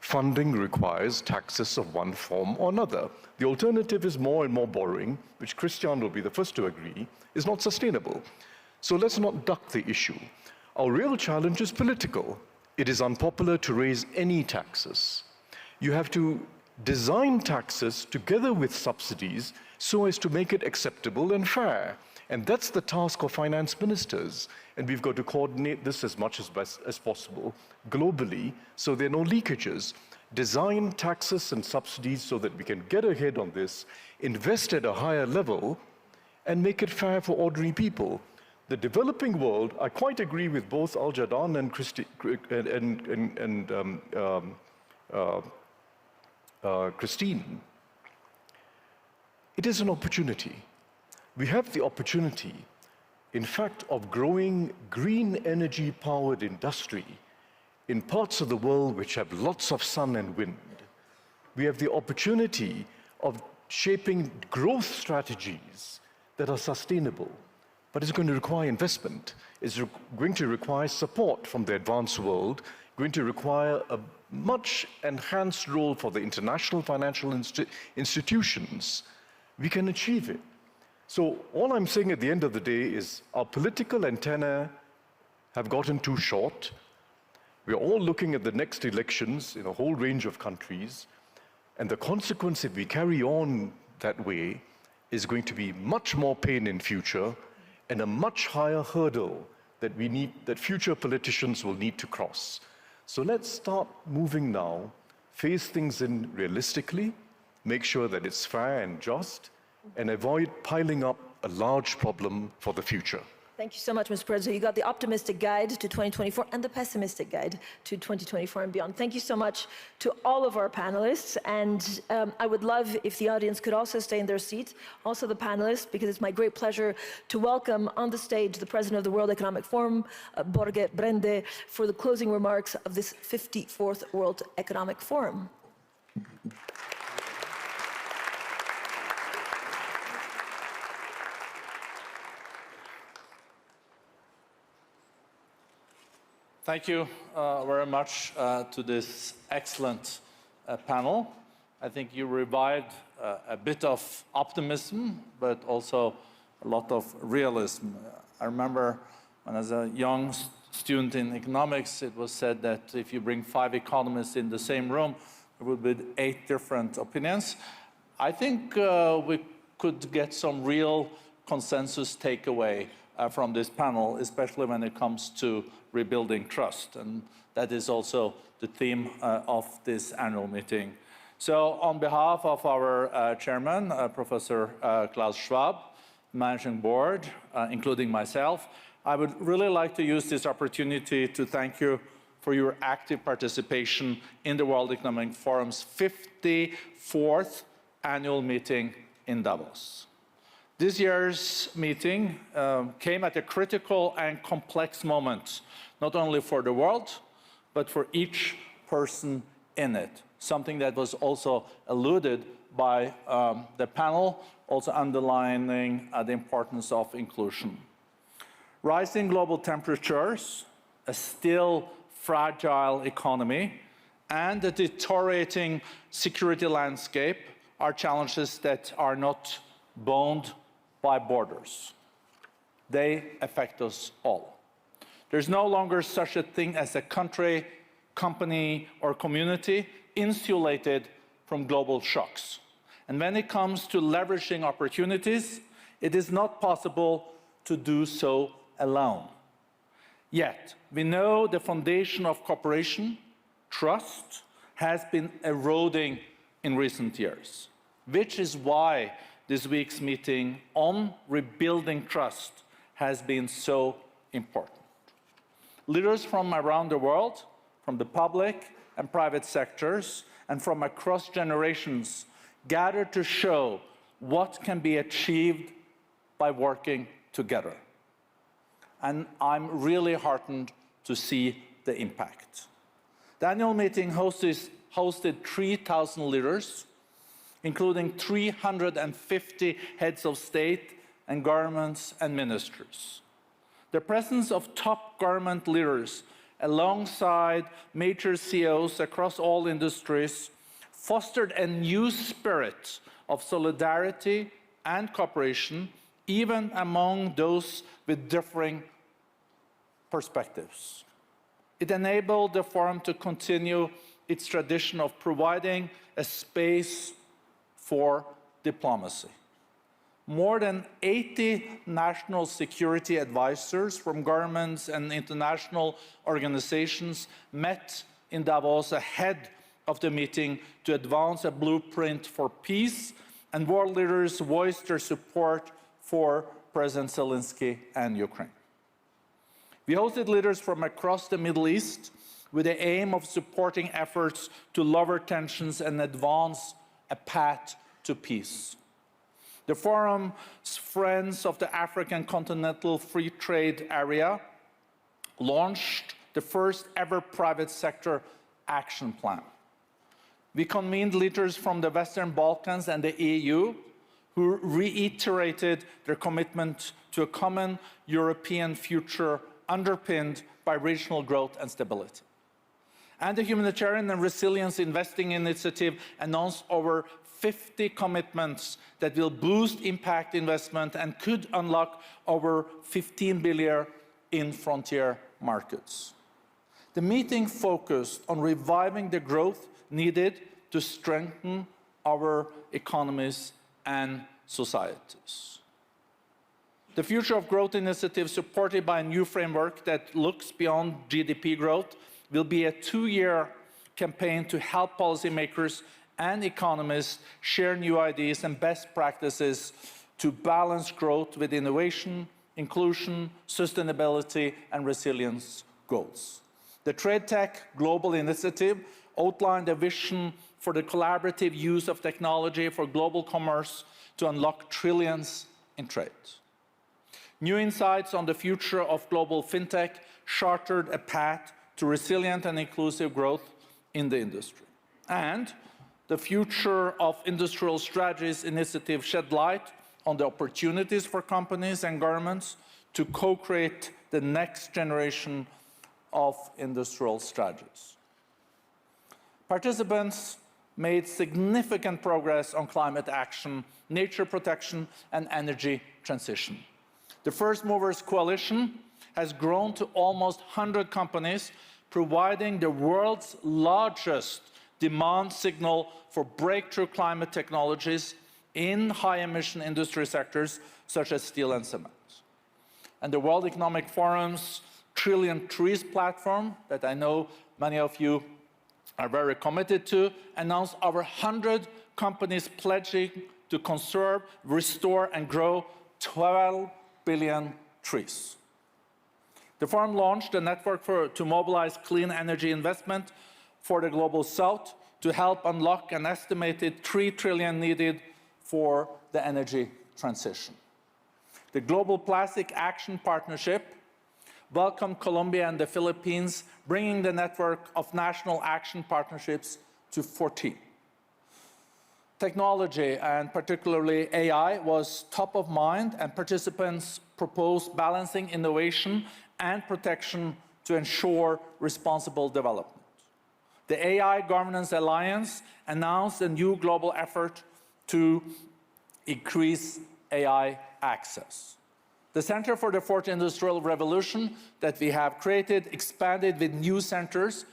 Funding requires taxes of one form or another. The alternative is more and more borrowing, which Christian will be the first to agree, is not sustainable. So let's not duck the issue. Our real challenge is political. It is unpopular to raise any taxes. You have to design taxes together with subsidies so as to make it acceptable and fair. And that's the task of finance ministers. And we've got to coordinate this as much as possible globally so there are no leakages. Design taxes and subsidies so that we can get ahead on this, invest at a higher level, and make it fair for ordinary people. The developing world, I quite agree with both Al-Jadaan and Christine. It is an opportunity. We have the opportunity, in fact, of growing green energy-powered industry in parts of the world which have lots of sun and wind. We have the opportunity of shaping growth strategies that are sustainable, but it's going to require investment. It's going to require support from the advanced world, going to require a much enhanced role for the international financial institutions. We can achieve it. So all I'm saying at the end of the day is our political antennae have gotten too short. We're all looking at the next elections in a whole range of countries, and the consequence if we carry on that way is going to be much more pain in future and a much higher hurdle that future politicians will need to cross. So let's start moving now, phase things in realistically, make sure that it's fair and just, and avoid piling up a large problem for the future. Thank you so much, Mr. President. You got the optimistic guide to 2024 and the pessimistic guide to 2024 and beyond. Thank you so much to all of our panelists. And I would love if the audience could also stay in their seats, also the panelists, because it's my great pleasure to welcome on the stage the President of the World Economic Forum, Borge Brende, for the closing remarks of this 54th World Economic Forum. Thank you very much to this excellent panel. I think you revived a bit of optimism, but also a lot of realism. I remember when, as a young student in economics, it was said that if you bring 5 economists in the same room, there would be 8 different opinions. I think we could get some real consensus takeaway from this panel, especially when it comes to rebuilding trust. And that is also the theme of this annual meeting. So on behalf of our chairman, Professor Klaus Schwab, managing board, including myself, I would really like to use this opportunity to thank you for your active participation in the World Economic Forum's 54th annual meeting in Davos. This year's meeting came at a critical and complex moment, not only for the world, but for each person in it, something that was also alluded by the panel, also underlining the importance of inclusion. Rising global temperatures, a still fragile economy, and a deteriorating security landscape are challenges that are not bound by borders. They affect us all. There's no longer such a thing as a country, company, or community insulated from global shocks. And when it comes to leveraging opportunities, it is not possible to do so alone. Yet, we know the foundation of cooperation, trust, has been eroding in recent years, which is why this week's meeting on rebuilding trust has been so important. Leaders from around the world, from the public and private sectors, and from across generations gathered to show what can be achieved by working together. And I'm really heartened to see the impact. The annual meeting hosted 3,000 leaders, including 350 heads of state and governments and ministers. The presence of top government leaders alongside major CEOs across all industries fostered a new spirit of solidarity and cooperation, even among those with differing perspectives. It enabled the forum to continue its tradition of providing a space for diplomacy. More than 80 national security advisors from governments and international organizations met in Davos ahead of the meeting to advance a blueprint for peace, and world leaders voiced their support for President Zelensky and Ukraine. We hosted leaders from across the Middle East with the aim of supporting efforts to lower tensions and advance a path to peace. The forum's Friends of the African Continental Free Trade Area launched the first ever private sector action plan. We convened leaders from the Western Balkans and the EU who reiterated their commitment to a common European future underpinned by regional growth and stability. And the Humanitarian and Resilience Investing Initiative announced over 50 commitments that will boost impact investment and could unlock over 15 billion in frontier markets. The meeting focused on reviving the growth needed to strengthen our economies and societies. The Future of Growth initiative, supported by a new framework that looks beyond GDP growth, will be a 2-year campaign to help policymakers and economists share new ideas and best practices to balance growth with innovation, inclusion, sustainability, and resilience goals. The TradeTech Global Initiative outlined a vision for the collaborative use of technology for global commerce to unlock trillions in trade. New insights on the future of global fintech chartered a path to resilient and inclusive growth in the industry. And the Future of Industrial Strategies initiative shed light on the opportunities for companies and governments to co-create the next generation of industrial strategies. Participants made significant progress on climate action, nature protection, and energy transition. The First Movers Coalition has grown to almost 100 companies, providing the world's largest demand signal for breakthrough climate technologies in high-emission industry sectors such as steel and cement. And the World Economic Forum's Trillion Trees platform, that I know many of you are very committed to, announced over 100 companies pledging to conserve, restore, and grow 12 billion trees. The forum launched a network to mobilize clean energy investment for the Global South to help unlock an estimated 3 trillion needed for the energy transition. The Global Plastic Action Partnership welcomed Colombia and the Philippines, bringing the network of national action partnerships to 14. Technology, and particularly AI, was top of mind, and participants proposed balancing innovation and protection to ensure responsible development. The AI Governance Alliance announced a new global effort to increase AI access. The Center for the Fourth Industrial Revolution that we have created expanded with new centers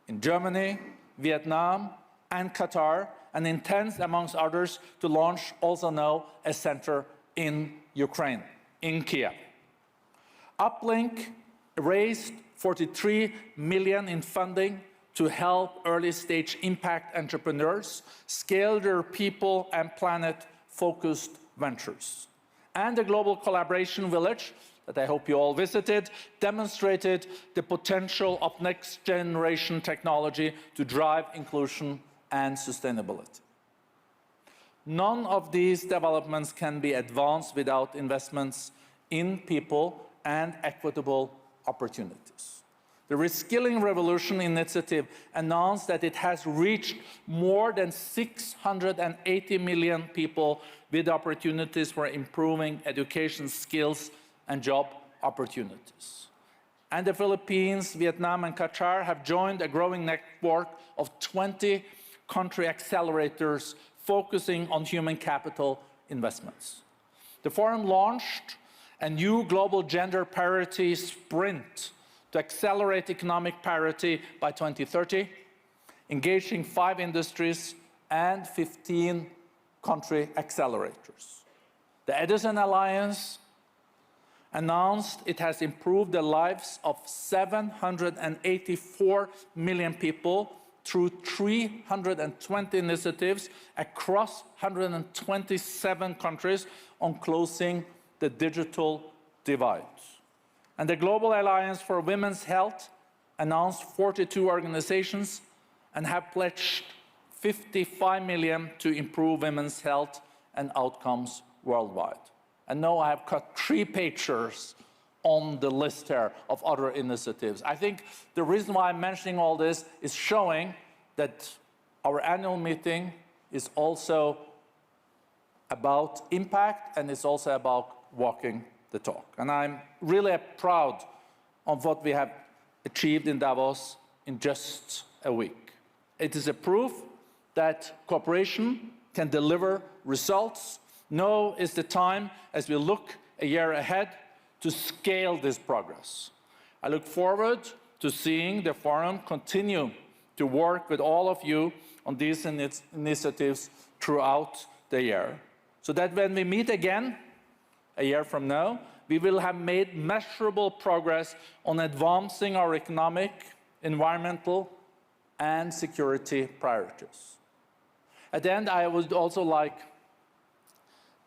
in Germany, Vietnam, and Qatar, and intends, amongst others, to launch also now a center in Ukraine, in Kiev. Uplink raised 43 million in funding to help early-stage impact entrepreneurs scale their people and planet-focused ventures. And the Global Collaboration Village, that I hope you all visited, demonstrated the potential of next-generation technology to drive inclusion and sustainability. None of these developments can be advanced without investments in people and equitable opportunities. The Reskilling Revolution initiative announced that it has reached more than 680 million people with opportunities for improving education skills and job opportunities. And the Philippines, Vietnam, and Qatar have joined a growing network of 20 country accelerators focusing on human capital investments. The forum launched a new global gender parity sprint to accelerate economic parity by 2030, engaging 5 industries and 15 country accelerators. The Edison Alliance announced it has improved the lives of 784 million people through 320 initiatives across 127 countries on closing the digital divide. And the Global Alliance for Women's Health announced 42 organizations and have pledged 55 million to improve women's health and outcomes worldwide. And now I have cut 3 pages on the list here of other initiatives. I think the reason why I'm mentioning all this is showing that our annual meeting is also about impact, and it's also about walking the talk. And I'm really proud of what we have achieved in Davos in just a week. It is a proof that cooperation can deliver results. Now is the time, as we look a year ahead, to scale this progress. I look forward to seeing the forum continue to work with all of you on these initiatives throughout the year, so that when we meet again a year from now, we will have made measurable progress on advancing our economic, environmental, and security priorities. At the end, I would also like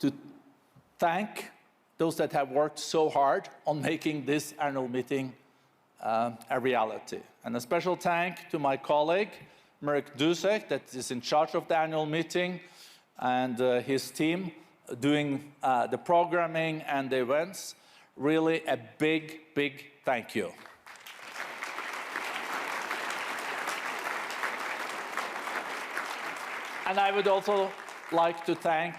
to thank those that have worked so hard on making this annual meeting a reality. And a special thank to my colleague, Marek Dusek, that is in charge of the annual meeting, and his team doing the programming and the events. Really a big, big thank you. And I would also like to thank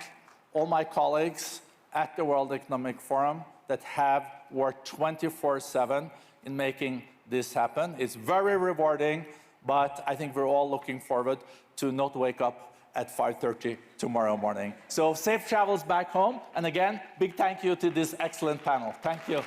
all my colleagues at the World Economic Forum that have worked 24/7 in making this happen. It's very rewarding, but I think we're all looking forward to not wake up at 5:30 tomorrow morning. So safe travels back home. And again, big thank you to this excellent panel. Thank you.